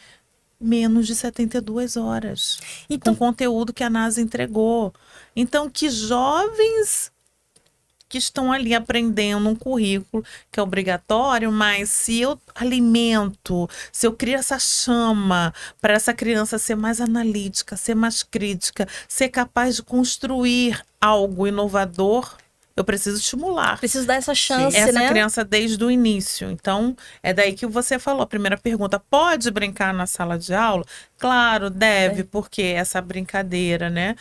menos de 72 horas. Então, Com conteúdo que a NASA entregou. Então, que jovens que estão ali aprendendo um currículo que é obrigatório, mas se eu alimento, se eu crio essa chama para essa criança ser mais analítica, ser mais crítica, ser capaz de construir algo inovador, eu preciso estimular preciso dar essa chance, essa né? criança desde o início. Então, é daí que você falou. A primeira pergunta, pode brincar na sala de aula? Claro, deve, porque essa brincadeira, né?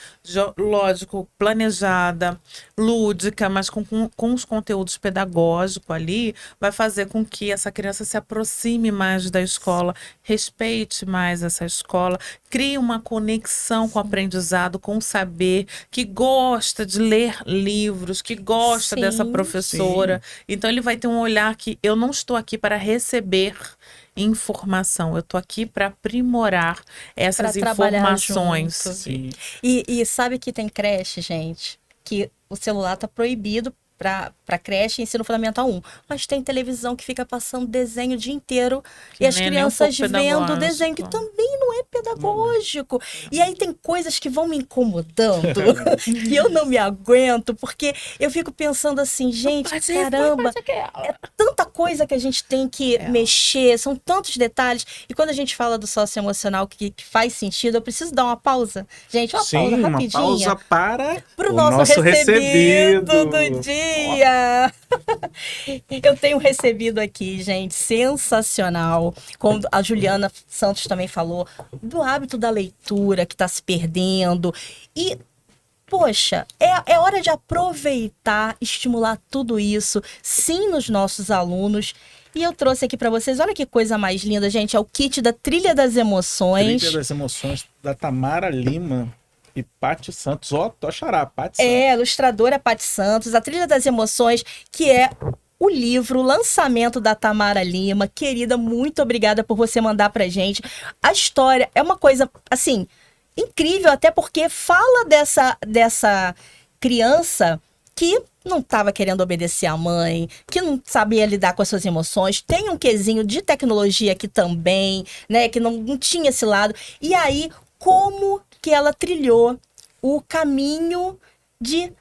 Lógico, planejada, lúdica, mas com os conteúdos pedagógicos ali, vai fazer com que essa criança se aproxime mais da escola, respeite mais essa escola, crie uma conexão com o aprendizado, com o saber, que gosta de ler livros, que gosta Sim, dessa professora. Então, ele vai ter um olhar que eu não estou aqui para receber informação, eu tô aqui para aprimorar essas Pra trabalhar informações. junto. Sim. E sabe que tem creche, gente, que o celular tá proibido para creche e ensino fundamental 1. Mas tem televisão que fica passando desenho o dia inteiro Que e as nem é nem um crianças pouco vendo o pedagógico. desenho, que também não é pedagógico. E aí tem coisas que vão me incomodando, que eu não me aguento, porque eu fico pensando assim, gente, caramba, é tanta coisa que a gente tem que mexer, são tantos detalhes. E quando a gente fala do socioemocional que faz sentido, eu preciso dar uma pausa. Gente, uma pausa Uma rapidinha. pausa para Pro o nosso recebido recebido do dia. Eu tenho recebido aqui, gente, sensacional. Como a Juliana Santos também falou, do hábito da leitura que está se perdendo. E, poxa, é hora de aproveitar, estimular tudo isso, sim, nos nossos alunos. E eu trouxe aqui para vocês, olha que coisa mais linda, gente. É o kit da Trilha das Emoções. Trilha das Emoções, da Tamara Lima. E Paty Santos, ó, tô xará, Paty Santos. É, a ilustradora Paty Santos, A Trilha das Emoções, que é o livro, o lançamento da Tamara Lima. Querida, muito obrigada por você mandar pra gente. A história é uma coisa, assim, incrível, até porque fala dessa criança que não estava querendo obedecer à mãe, que não sabia lidar com as suas emoções, tem um quesinho de tecnologia aqui também, né, que não tinha esse lado. E aí, como que ela trilhou o caminho de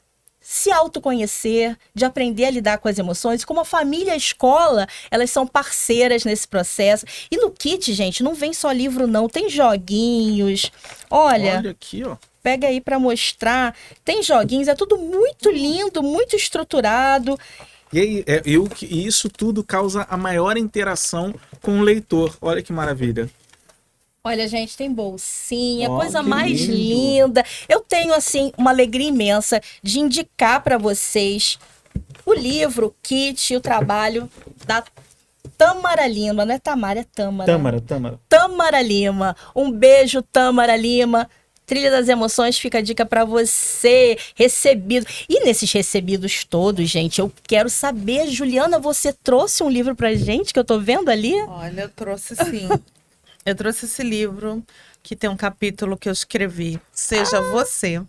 se autoconhecer, de aprender a lidar com as emoções, como a família e a escola, elas são parceiras nesse processo. E no kit, gente, não vem só livro não, tem joguinhos. Olha aqui, ó. pega aí para mostrar. Tem joguinhos, é tudo muito lindo, muito estruturado. E aí, e isso tudo causa a maior interação com o leitor. Olha que maravilha. Olha, gente, tem bolsinha, Ó, coisa que mais lindo. linda. Eu tenho, assim, uma alegria imensa de indicar para vocês o livro, o kit, o trabalho da Tamara Lima. Não é Tamara, é Tâmara. Tâmara. Tamara Lima. Um beijo, Tamara Lima. Trilha das Emoções, fica a dica para você. Recebido. E nesses recebidos todos, gente, eu quero saber, Juliana, você trouxe um livro pra gente que eu tô vendo ali? Olha, eu trouxe sim. Eu trouxe esse livro que tem um capítulo que eu escrevi, Seja Você,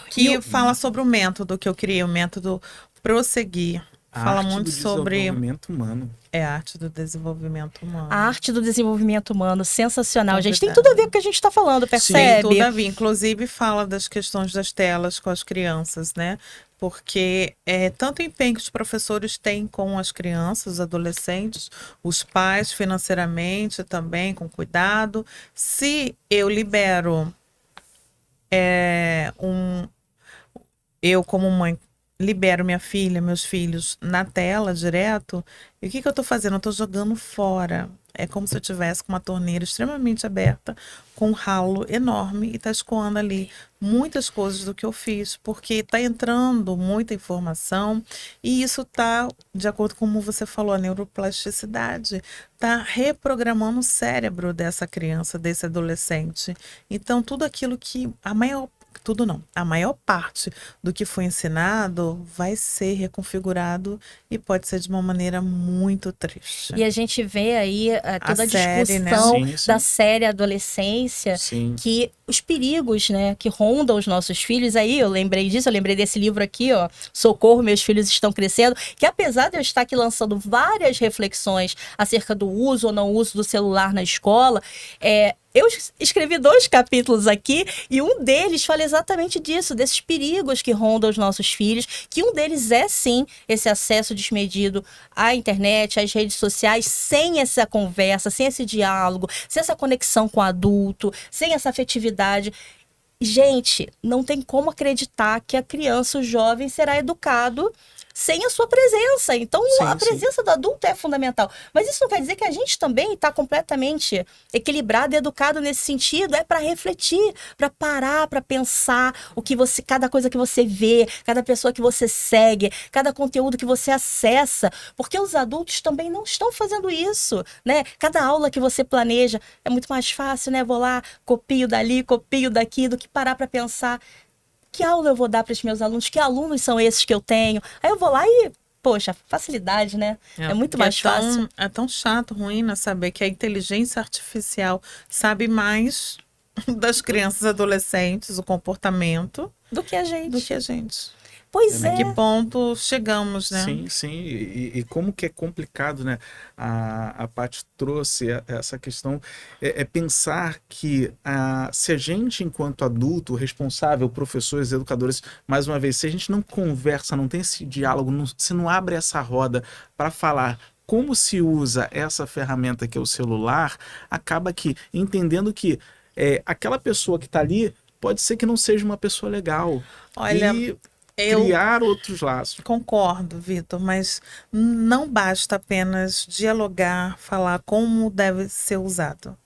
que fala sobre o método que eu criei, o método Prosseguir. Fala muito sobre desenvolvimento humano. a arte do desenvolvimento humano. A arte do desenvolvimento humano, sensacional. É Gente, tem verdade. tudo a ver com o que a gente está falando, Tem percebe? tudo a ver. Inclusive fala das questões das telas com as crianças, né? Porque tanto empenho que os professores têm com as crianças, os adolescentes, os pais financeiramente também, com cuidado. Se eu libero eu como mãe libero minha filha, meus filhos na tela direto, e o que eu estou fazendo? Eu estou jogando fora. É como se eu tivesse com uma torneira extremamente aberta, com um ralo enorme e está escoando ali muitas coisas do que eu fiz, porque está entrando muita informação e isso está, de acordo com como você falou, a neuroplasticidade, está reprogramando o cérebro dessa criança, desse adolescente. Então, tudo aquilo que a maior parte do que foi ensinado vai ser reconfigurado e pode ser de uma maneira muito triste. E a gente vê aí toda a série, né? discussão Sim, sim. da série Adolescência, Sim. que os perigos, né, que rondam os nossos filhos. Aí eu lembrei disso, eu lembrei desse livro aqui, ó, Socorro, Meus Filhos Estão Crescendo, que apesar de eu estar aqui lançando várias reflexões acerca do uso ou não uso do celular na escola, eu escrevi 2 capítulos aqui e um deles fala exatamente disso, desses perigos que rondam os nossos filhos, que um deles é sim esse acesso desmedido à internet, às redes sociais, sem essa conversa, sem esse diálogo, sem essa conexão com o adulto, sem essa afetividade. Gente, não tem como acreditar que a criança, o jovem, será educado sem a sua presença. Então, a presença do adulto é fundamental. Mas isso não quer dizer que a gente também está completamente equilibrado e educado nesse sentido. É para refletir, para parar, para pensar cada coisa que você vê, cada pessoa que você segue, cada conteúdo que você acessa. Porque os adultos também não estão fazendo isso, né? Cada aula que você planeja é muito mais fácil, né? Vou lá, copio dali, copio daqui, do que parar para pensar. Que aula eu vou dar para os meus alunos? Que alunos são esses que eu tenho? Aí eu vou lá e, poxa, facilidade, né? É muito mais fácil. É tão chato, ruim, né, saber que a inteligência artificial sabe mais das crianças e adolescentes, o comportamento, Do que a gente. do que a gente. Pois é. A que ponto chegamos, né? Sim, sim. E como que é complicado, né? A Paty trouxe essa questão. É pensar que se a gente, enquanto adulto, responsável, professores, educadores, mais uma vez, se a gente não conversa, não tem esse diálogo, se não abre essa roda para falar como se usa essa ferramenta que é o celular, acaba que entendendo que aquela pessoa que está ali pode ser que não seja uma pessoa legal. Olha, criar outros laços. Concordo, Vitor, mas não basta apenas dialogar, falar como deve ser usado.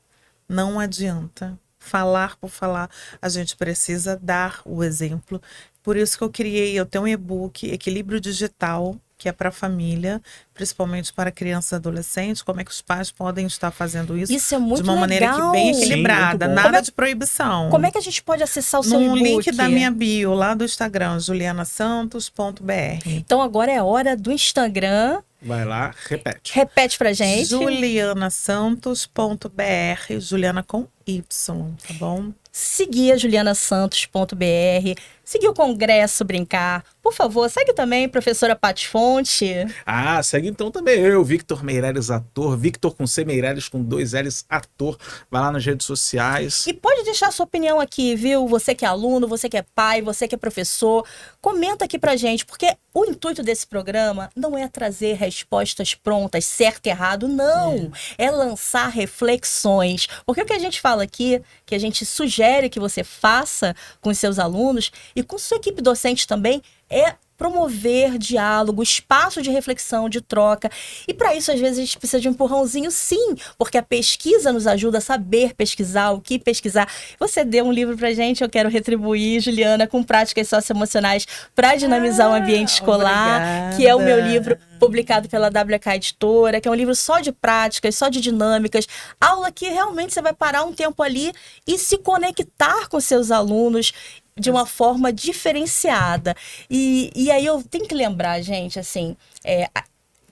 Não adianta falar por falar. A gente precisa dar o exemplo, Por isso que eu tenho um e-book, Equilíbrio Digital, que é para a família, principalmente para crianças e adolescentes, como é que os pais podem estar fazendo isso, Isso é muito de uma maneira legal. bem Sim, equilibrada, muito bom. nada de proibição. Como é que a gente pode acessar o seu No e-book? link da minha bio, lá do Instagram, julianasantos.br. Então agora é a hora do Instagram. Vai lá, repete. Repete pra gente. julianasantos.br, Juliana com Y, tá bom? Seguir a julianasantos.br, seguir o Congresso Brincar. Por favor, segue também a professora Paty Fonte. Ah, segue então também eu, Victor Meireles, ator. Victor com C, Meireles com 2 L's, ator. Vai lá nas redes sociais. E pode deixar sua opinião aqui, viu? Você que é aluno, você que é pai, você que é professor. Comenta aqui pra gente, porque o intuito desse programa não é trazer respostas prontas, certo e errado, não. É lançar reflexões. Porque o que a gente fala aqui, que a gente sugere que você faça com os seus alunos e com sua equipe docente também, é promover diálogo, espaço de reflexão, de troca. E para isso, às vezes, a gente precisa de um empurrãozinho, sim, porque a pesquisa nos ajuda a saber pesquisar, o que pesquisar. Você deu um livro pra gente, eu quero retribuir, Juliana, com práticas socioemocionais para dinamizar o ambiente escolar, obrigada. que é o meu livro publicado pela WK Editora, que é um livro só de práticas, só de dinâmicas, aula que realmente você vai parar um tempo ali e se conectar com seus alunos de uma forma diferenciada. E aí eu tenho que lembrar, gente, assim,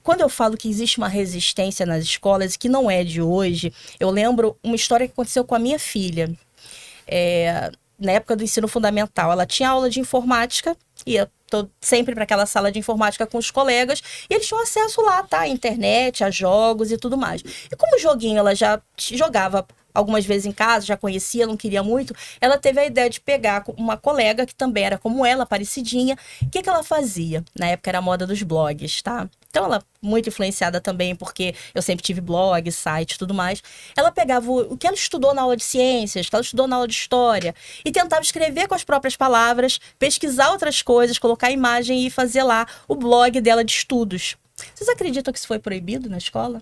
quando eu falo que existe uma resistência nas escolas, e que não é de hoje, eu lembro uma história que aconteceu com a minha filha. Na época do ensino fundamental, ela tinha aula de informática, ia sempre para aquela sala de informática com os colegas, e eles tinham acesso lá, tá? À internet, a jogos e tudo mais. E como o joguinho ela já jogava algumas vezes em casa, já conhecia, não queria muito, ela teve a ideia de pegar uma colega que também era como ela, parecidinha. O que ela fazia? Na época era a moda dos blogs, tá? Então ela, muito influenciada também, porque eu sempre tive blog, site e tudo mais, ela pegava o que ela estudou na aula de ciências, que ela estudou na aula de história, e tentava escrever com as próprias palavras, pesquisar outras coisas, colocar imagem e fazer lá o blog dela de estudos. Vocês acreditam que isso foi proibido na escola?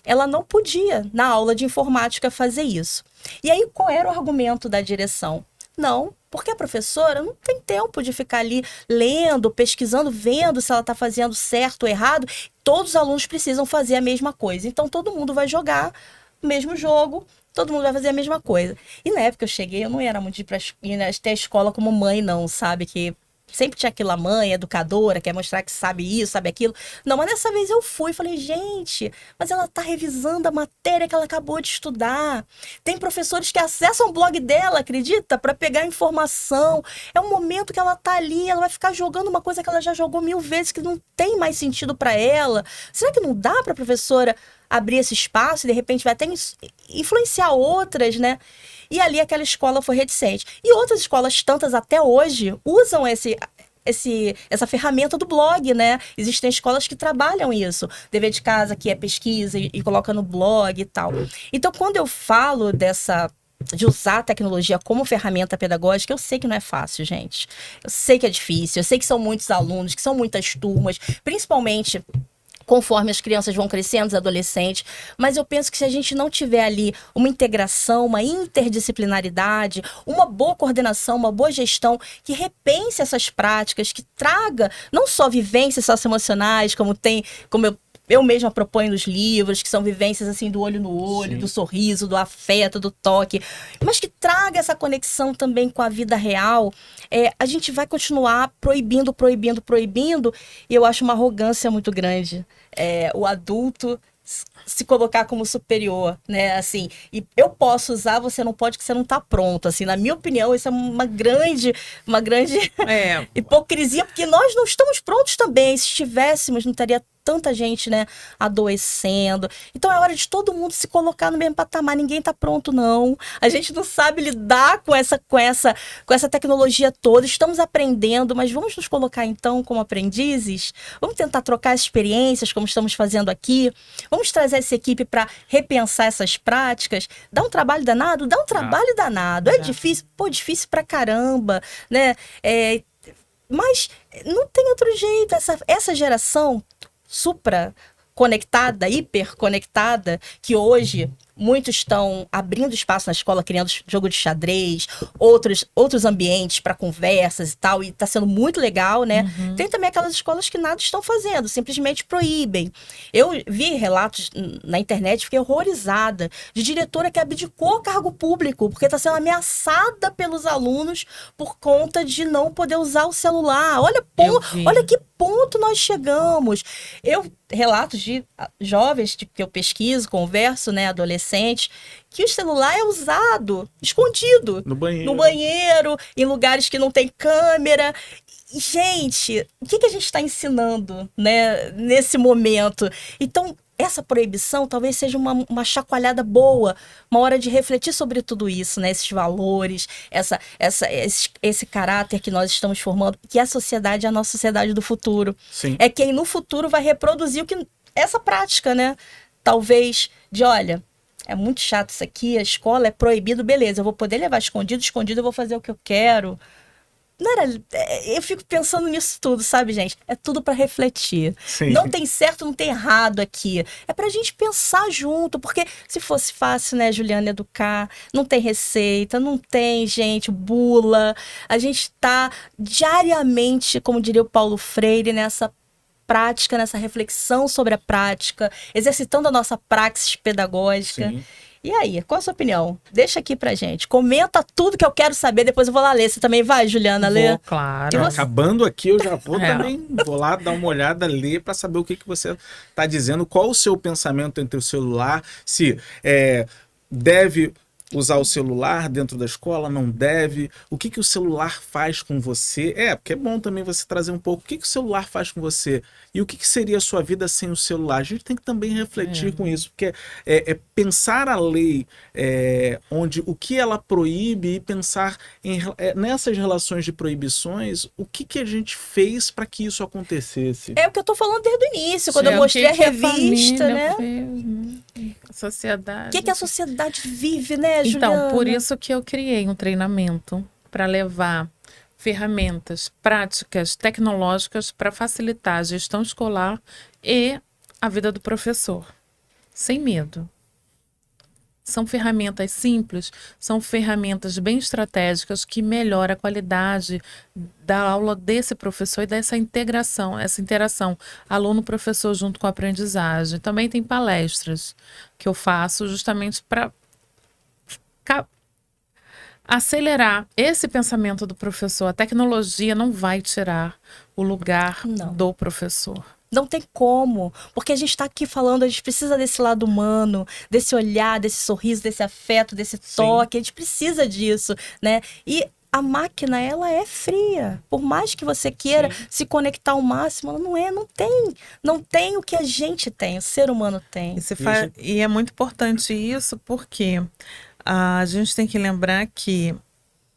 Ela não podia, na aula de informática, fazer isso. E aí, qual era o argumento da direção? Não, porque a professora não tem tempo de ficar ali lendo, pesquisando, vendo se ela está fazendo certo ou errado. Todos os alunos precisam fazer a mesma coisa. Então, todo mundo vai jogar o mesmo jogo, todo mundo vai fazer a mesma coisa. E na época eu cheguei, eu não era muito de ir até a escola como mãe, não, sabe? Que sempre tinha aquela mãe educadora, quer mostrar que sabe isso, sabe aquilo. Não, mas dessa vez eu fui, falei, gente, mas ela tá revisando a matéria que ela acabou de estudar. Tem professores que acessam o blog dela, acredita? Para pegar informação. É um momento que ela tá ali, ela vai ficar jogando uma coisa que ela já jogou 1000 vezes, que não tem mais sentido para ela. Será que não dá para a professora abrir esse espaço e de repente vai até influenciar outras, né? E ali aquela escola foi reticente. E outras escolas, tantas até hoje, usam essa ferramenta do blog, né? Existem escolas que trabalham isso. Dever de casa, que é pesquisa e coloca no blog e tal. Então, quando eu falo de usar a tecnologia como ferramenta pedagógica, eu sei que não é fácil, gente. Eu sei que é difícil, eu sei que são muitos alunos, que são muitas turmas, principalmente conforme as crianças vão crescendo, os adolescentes. Mas eu penso que se a gente não tiver ali uma integração, uma interdisciplinaridade, uma boa coordenação, uma boa gestão, que repense essas práticas, que traga não só vivências socioemocionais, como eu mesma proponho nos livros, que são vivências assim do olho no olho, Sim. do sorriso, do afeto, do toque, mas que traga essa conexão também com a vida real, a gente vai continuar proibindo, e eu acho uma arrogância muito grande. O adulto se colocar como superior, né, assim, e eu posso usar, você não pode, que você não tá pronto, assim, na minha opinião, isso é uma grande hipocrisia, porque nós não estamos prontos também, se estivéssemos, não teria tanta gente, né, adoecendo. Então é hora de todo mundo se colocar no mesmo patamar. Ninguém tá pronto, não. A gente não sabe lidar com essa tecnologia toda. Estamos aprendendo, mas vamos nos colocar então como aprendizes? Vamos tentar trocar experiências, como estamos fazendo aqui? Vamos trazer essa equipe para repensar essas práticas? Dá um trabalho danado? Dá um trabalho danado. É difícil? Pô, difícil pra caramba, né? Mas não tem outro jeito. Essa geração supra-conectada, hiperconectada, que hoje Muitos estão abrindo espaço na escola, criando jogo de xadrez, outros ambientes para conversas e tal, e está sendo muito legal, né? Tem também aquelas escolas que nada estão fazendo, simplesmente proíbem. Eu vi relatos na internet, fiquei horrorizada, de diretora que abdicou cargo público, porque está sendo ameaçada pelos alunos por conta de não poder usar o celular. Olha que ponto nós chegamos. Relatos de jovens que eu pesquiso, converso, né, adolescentes, que o celular é usado, escondido. No banheiro. No banheiro, em lugares que não tem câmera. E, gente, o que a gente está ensinando, né, nesse momento? Então, essa proibição talvez seja uma chacoalhada boa, uma hora de refletir sobre tudo isso, né? Esses valores, esse caráter que nós estamos formando, que a sociedade é a nossa sociedade do futuro. Sim. É quem no futuro vai reproduzir essa prática, né? Talvez olha, é muito chato isso aqui, a escola é proibido, beleza, eu vou poder levar escondido eu vou fazer o que eu quero. Eu fico pensando nisso tudo, sabe, gente? É tudo para refletir. Sim. Não tem certo, não tem errado aqui. É pra gente pensar junto, porque se fosse fácil, né, Juliana, educar, não tem receita, não tem, gente, bula. A gente tá diariamente, como diria o Paulo Freire, nessa prática, nessa reflexão sobre a prática, exercitando a nossa praxis pedagógica. Sim. E aí, qual a sua opinião? Deixa aqui pra gente. Comenta tudo que eu quero saber, depois eu vou lá ler. Você também vai, Juliana, ler? Vou, claro. E você? Acabando aqui, eu já vou também, vou lá dar uma olhada, ler para saber o que você está dizendo, qual o seu pensamento entre o celular, se deve usar o celular dentro da escola, não deve, o que o celular faz com você, porque é bom também você trazer um pouco o que o celular faz com você e o que seria a sua vida sem o celular. A gente tem que também refletir com isso, porque pensar a lei onde o que ela proíbe e pensar nessas relações de proibições, o que a gente fez para que isso acontecesse. É o que eu tô falando desde o início, quando eu mostrei a revista, né? A sociedade. O que a sociedade vive, né, Juliana? Então, por isso que eu criei um treinamento para levar ferramentas práticas, tecnológicas para facilitar a gestão escolar e a vida do professor, sem medo. São ferramentas simples, são ferramentas bem estratégicas que melhoram a qualidade da aula desse professor e dessa integração, essa interação aluno-professor junto com a aprendizagem. Também tem palestras que eu faço justamente para acelerar esse pensamento do professor. A tecnologia não vai tirar o lugar do professor. Não tem como, porque a gente está aqui falando, a gente precisa desse lado humano, desse olhar, desse sorriso, desse afeto, desse toque, a gente precisa disso, né? E a máquina, ela é fria. Por mais que você queira se conectar ao máximo, ela não tem o que a gente tem, o ser humano tem. E é muito importante isso, porque a gente tem que lembrar que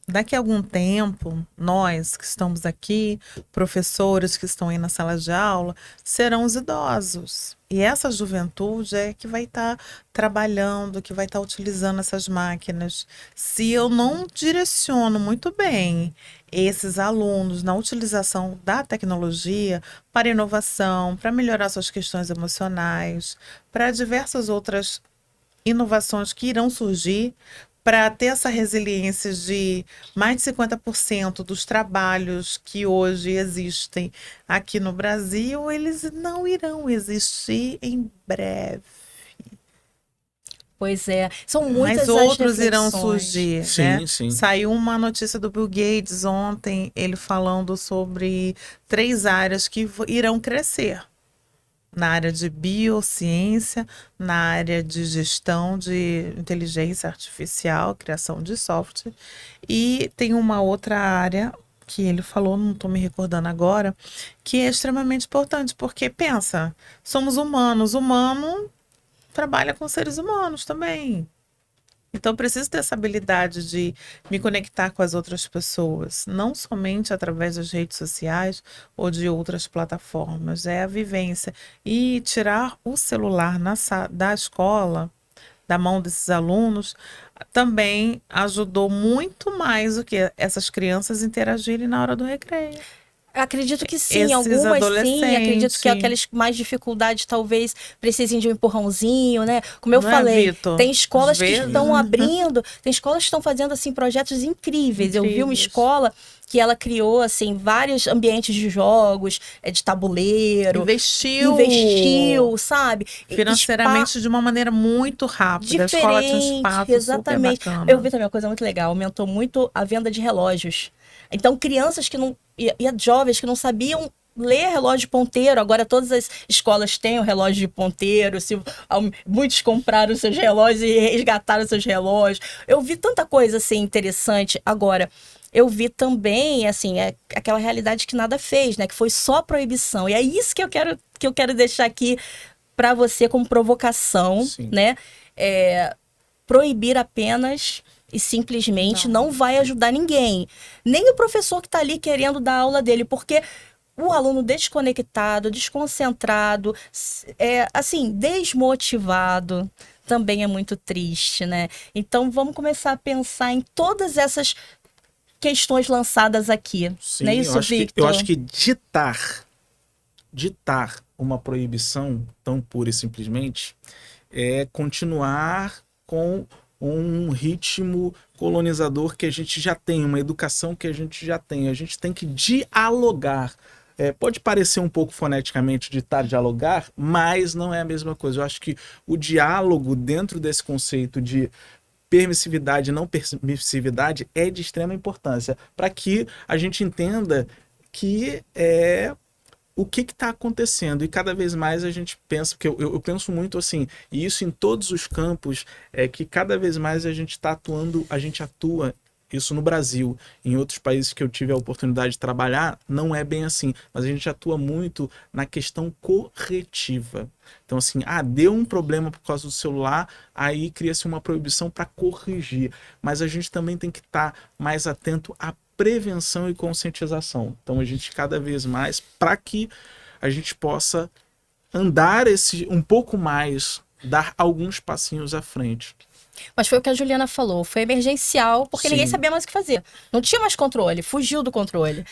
daqui a algum tempo, nós que estamos aqui, professores que estão aí na sala de aula, serão os idosos. E essa juventude é que vai estar trabalhando, que vai estar utilizando essas máquinas. Se eu não direciono muito bem esses alunos na utilização da tecnologia para inovação, para melhorar suas questões emocionais, para diversas outras inovações que irão surgir, para ter essa resiliência de mais de 50% dos trabalhos que hoje existem aqui no Brasil, eles não irão existir em breve. Pois é, são muitas Mas outros irão surgir, sim, né? Sim. Saiu uma notícia do Bill Gates ontem, ele falando sobre 3 áreas que irão crescer. Na área de biociência, na área de gestão de inteligência artificial, criação de software. E tem uma outra área que ele falou, não estou me recordando agora, que é extremamente importante, porque pensa, somos humanos, humano trabalha com seres humanos também. Então, eu preciso ter essa habilidade de me conectar com as outras pessoas, não somente através das redes sociais ou de outras plataformas, é a vivência. E tirar o celular da escola, da mão desses alunos, também ajudou muito mais do que essas crianças interagirem na hora do recreio. Acredito que sim, Esses algumas sim. Acredito que adolescentes. aqueles com mais dificuldade talvez precisem de um empurrãozinho, né? Como eu Não é, falei, Vitor? tem escolas Às que vezes. estão abrindo, tem escolas que estão fazendo assim projetos incríveis. Eu vi uma Incríveis. escola que ela criou assim vários ambientes de jogos, de tabuleiro, investiu, sabe? Financeiramente de uma maneira muito rápida. A escola tinha um Diferente, espaço exatamente. super bacana. Eu vi também uma coisa muito legal, aumentou muito a venda de relógios. Então, crianças que não. E jovens que não sabiam ler relógio de ponteiro. Agora, todas as escolas têm o relógio de ponteiro. Muitos compraram seus relógios e resgataram seus relógios. Eu vi tanta coisa assim interessante. Agora, eu vi também, assim, aquela realidade que nada fez, né? Que foi só proibição. E é isso que eu quero deixar aqui para você como provocação, Sim. né? Proibir apenas e simplesmente não vai ajudar ninguém. Nem o professor que está ali querendo dar aula dele, porque o aluno desconectado, desconcentrado, assim, desmotivado, também é muito triste, né? Então, vamos começar a pensar em todas essas questões lançadas aqui. Sim, não é isso, Victor? eu acho que ditar uma proibição tão pura e simplesmente é continuar com um ritmo colonizador que a gente já tem, uma educação que a gente já tem. A gente tem que dialogar. Pode parecer um pouco foneticamente dialogar, mas não é a mesma coisa. Eu acho que o diálogo dentro desse conceito de permissividade e não permissividade é de extrema importância para que a gente entenda que o que está acontecendo. E cada vez mais a gente pensa, porque eu penso muito assim, e isso em todos os campos, que cada vez mais a gente está atuando, a gente atua, isso no Brasil. Em outros países que eu tive a oportunidade de trabalhar, não é bem assim, mas a gente atua muito na questão corretiva. Então assim, deu um problema por causa do celular, aí cria-se uma proibição para corrigir. Mas a gente também tem que estar mais atento à prevenção e conscientização. Então a gente cada vez mais, para que a gente possa andar um pouco mais, dar alguns passinhos à frente. Mas foi o que a Juliana falou, foi emergencial, porque Sim. ninguém sabia mais o que fazer. Não tinha mais controle, fugiu do controle.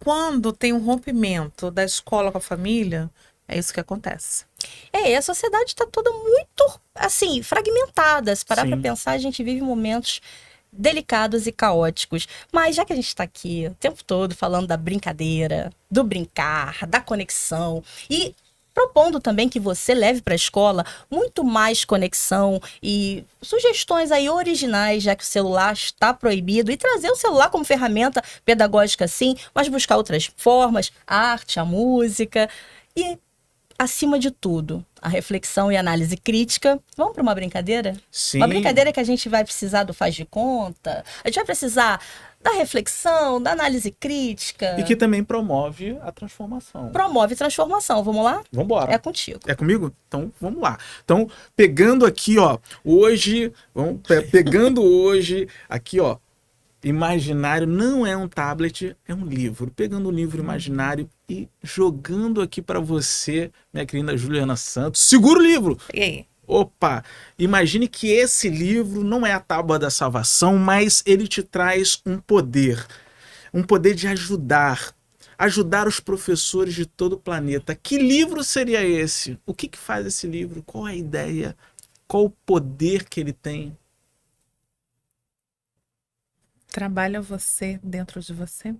Quando tem um rompimento da escola com a família, é isso que acontece. A sociedade está toda muito, assim, fragmentada. Se parar para pensar, a gente vive momentos delicados e caóticos. Mas já que a gente está aqui o tempo todo falando da brincadeira, do brincar, da conexão e propondo também que você leve para a escola muito mais conexão e sugestões aí originais, já que o celular está proibido, e trazer o celular como ferramenta pedagógica sim, mas buscar outras formas, a arte, a música e, acima de tudo, a reflexão e análise crítica. Vamos para uma brincadeira? Sim. Uma brincadeira que a gente vai precisar do faz de conta, a gente vai precisar da reflexão, da análise crítica. E que também promove a transformação. Promove transformação. Vamos lá? Vamos embora. É contigo. É comigo? Então, vamos lá. Então, pegando aqui, ó, hoje, pegando hoje, aqui, ó, imaginário não é um tablet, é um livro. Pegando um livro imaginário e jogando aqui para você, minha querida Juliana Santos. Segura o livro! E aí? Opa, imagine que esse livro não é a tábua da salvação, mas ele te traz um poder de ajudar os professores de todo o planeta. Que livro seria esse? O que faz esse livro? Qual é a ideia? Qual o poder que ele tem? Trabalha você dentro de você?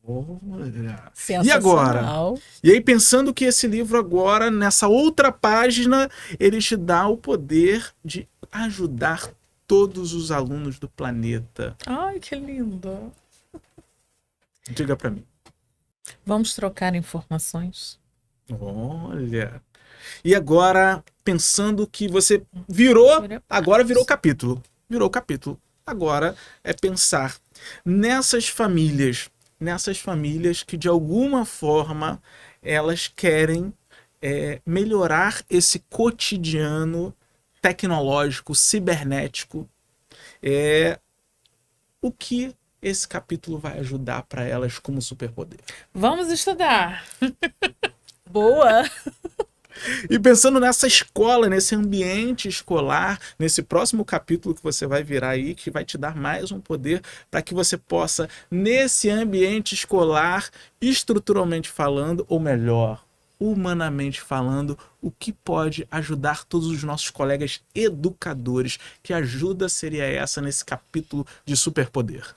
Olha. Sensacional. E agora? E aí, pensando que esse livro agora, nessa outra página, ele te dá o poder de ajudar todos os alunos do planeta. Ai, que lindo. Diga para mim. Vamos trocar informações? Olha. E agora, pensando que você agora virou capítulo. Virou capítulo. Agora é pensar nessas famílias que de alguma forma elas querem melhorar esse cotidiano tecnológico, cibernético. O que esse capítulo vai ajudar para elas como superpoder? Vamos estudar. Boa! E pensando nessa escola, nesse ambiente escolar, nesse próximo capítulo que você vai virar aí, que vai te dar mais um poder para que você possa, nesse ambiente escolar, estruturalmente falando, ou melhor, humanamente falando, o que pode ajudar todos os nossos colegas educadores. Que ajuda seria essa nesse capítulo de superpoder?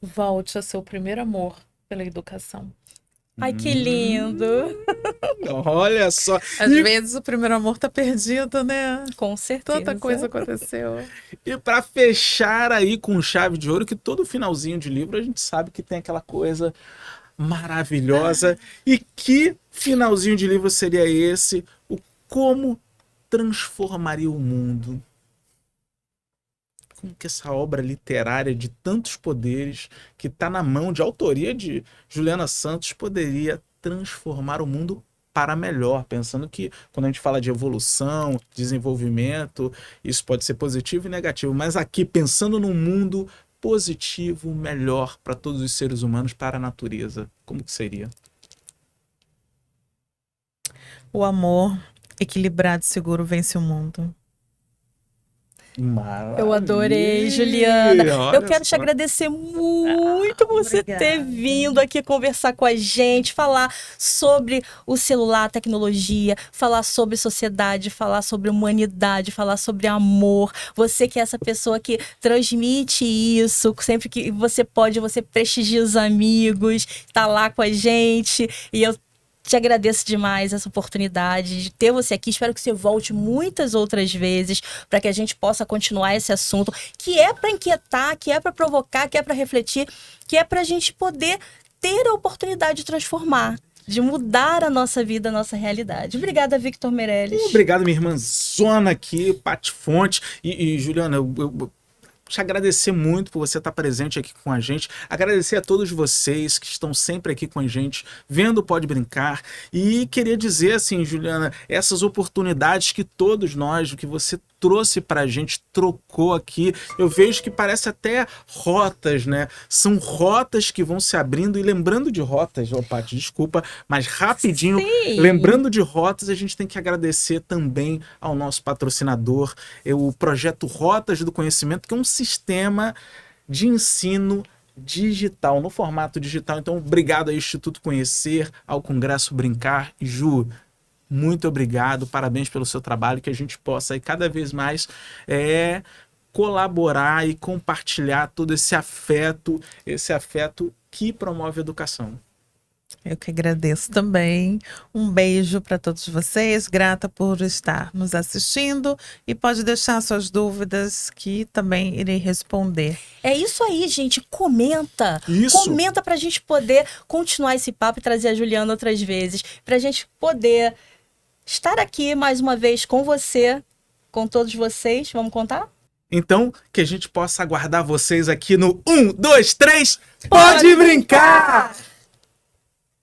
Volte ao seu primeiro amor pela educação. Ai, que lindo! Olha só. Às vezes o primeiro amor tá perdido, né? Com certeza. Tanta coisa aconteceu. E para fechar aí com chave de ouro, que todo finalzinho de livro a gente sabe que tem aquela coisa maravilhosa. E que finalzinho de livro seria esse? O como transformaria o mundo? Como que essa obra literária de tantos poderes, que está na mão de autoria de Juliana Santos, poderia transformar o mundo para melhor? Pensando que quando a gente fala de evolução, desenvolvimento, isso pode ser positivo e negativo, mas aqui pensando num mundo positivo, melhor para todos os seres humanos, para a natureza, como que seria? O amor equilibrado e seguro vence o mundo. Maravilha. Eu adorei, Juliana. Olha Eu quero te só. agradecer muito por você Obrigada. ter vindo aqui conversar com a gente, falar sobre o celular, tecnologia, falar sobre sociedade, falar sobre humanidade, falar sobre amor. Você que é essa pessoa que transmite isso, sempre que você pode, você prestigia os amigos, tá lá com a gente. E eu te agradeço demais essa oportunidade de ter você aqui. Espero que você volte muitas outras vezes para que a gente possa continuar esse assunto, que é para inquietar, que é para provocar, que é para refletir, que é para a gente poder ter a oportunidade de transformar, de mudar a nossa vida, a nossa realidade. Obrigada, Victor Meirelles. Obrigado, minha irmãzona aqui, Pati Fonte. E Juliana, eu te agradecer muito por você estar presente aqui com a gente, agradecer a todos vocês que estão sempre aqui com a gente, vendo o Pode Brincar, e queria dizer assim, Juliana, essas oportunidades que todos nós, o que você trouxe pra gente, trocou aqui, eu vejo que parece até rotas, né? São rotas que vão se abrindo, e lembrando de rotas, Paty, desculpa, mas rapidinho, Sim. lembrando de rotas, a gente tem que agradecer também ao nosso patrocinador, o projeto Rotas do Conhecimento, que é um sistema de ensino digital, no formato digital. Então, obrigado ao Instituto Conhecer, ao Congresso Brincar. E Ju, muito obrigado, parabéns pelo seu trabalho, que a gente possa aí cada vez mais colaborar e compartilhar todo esse afeto que promove a educação. Eu que agradeço também. Um beijo para todos vocês. Grata por estar nos assistindo. E pode deixar suas dúvidas que também irei responder. É isso aí, gente. Comenta. Isso. Comenta pra gente poder continuar esse papo e trazer a Juliana outras vezes. Pra gente poder estar aqui mais uma vez com você, com todos vocês. Vamos contar? Então, que a gente possa aguardar vocês aqui no 1, 2, 3, Pode Brincar!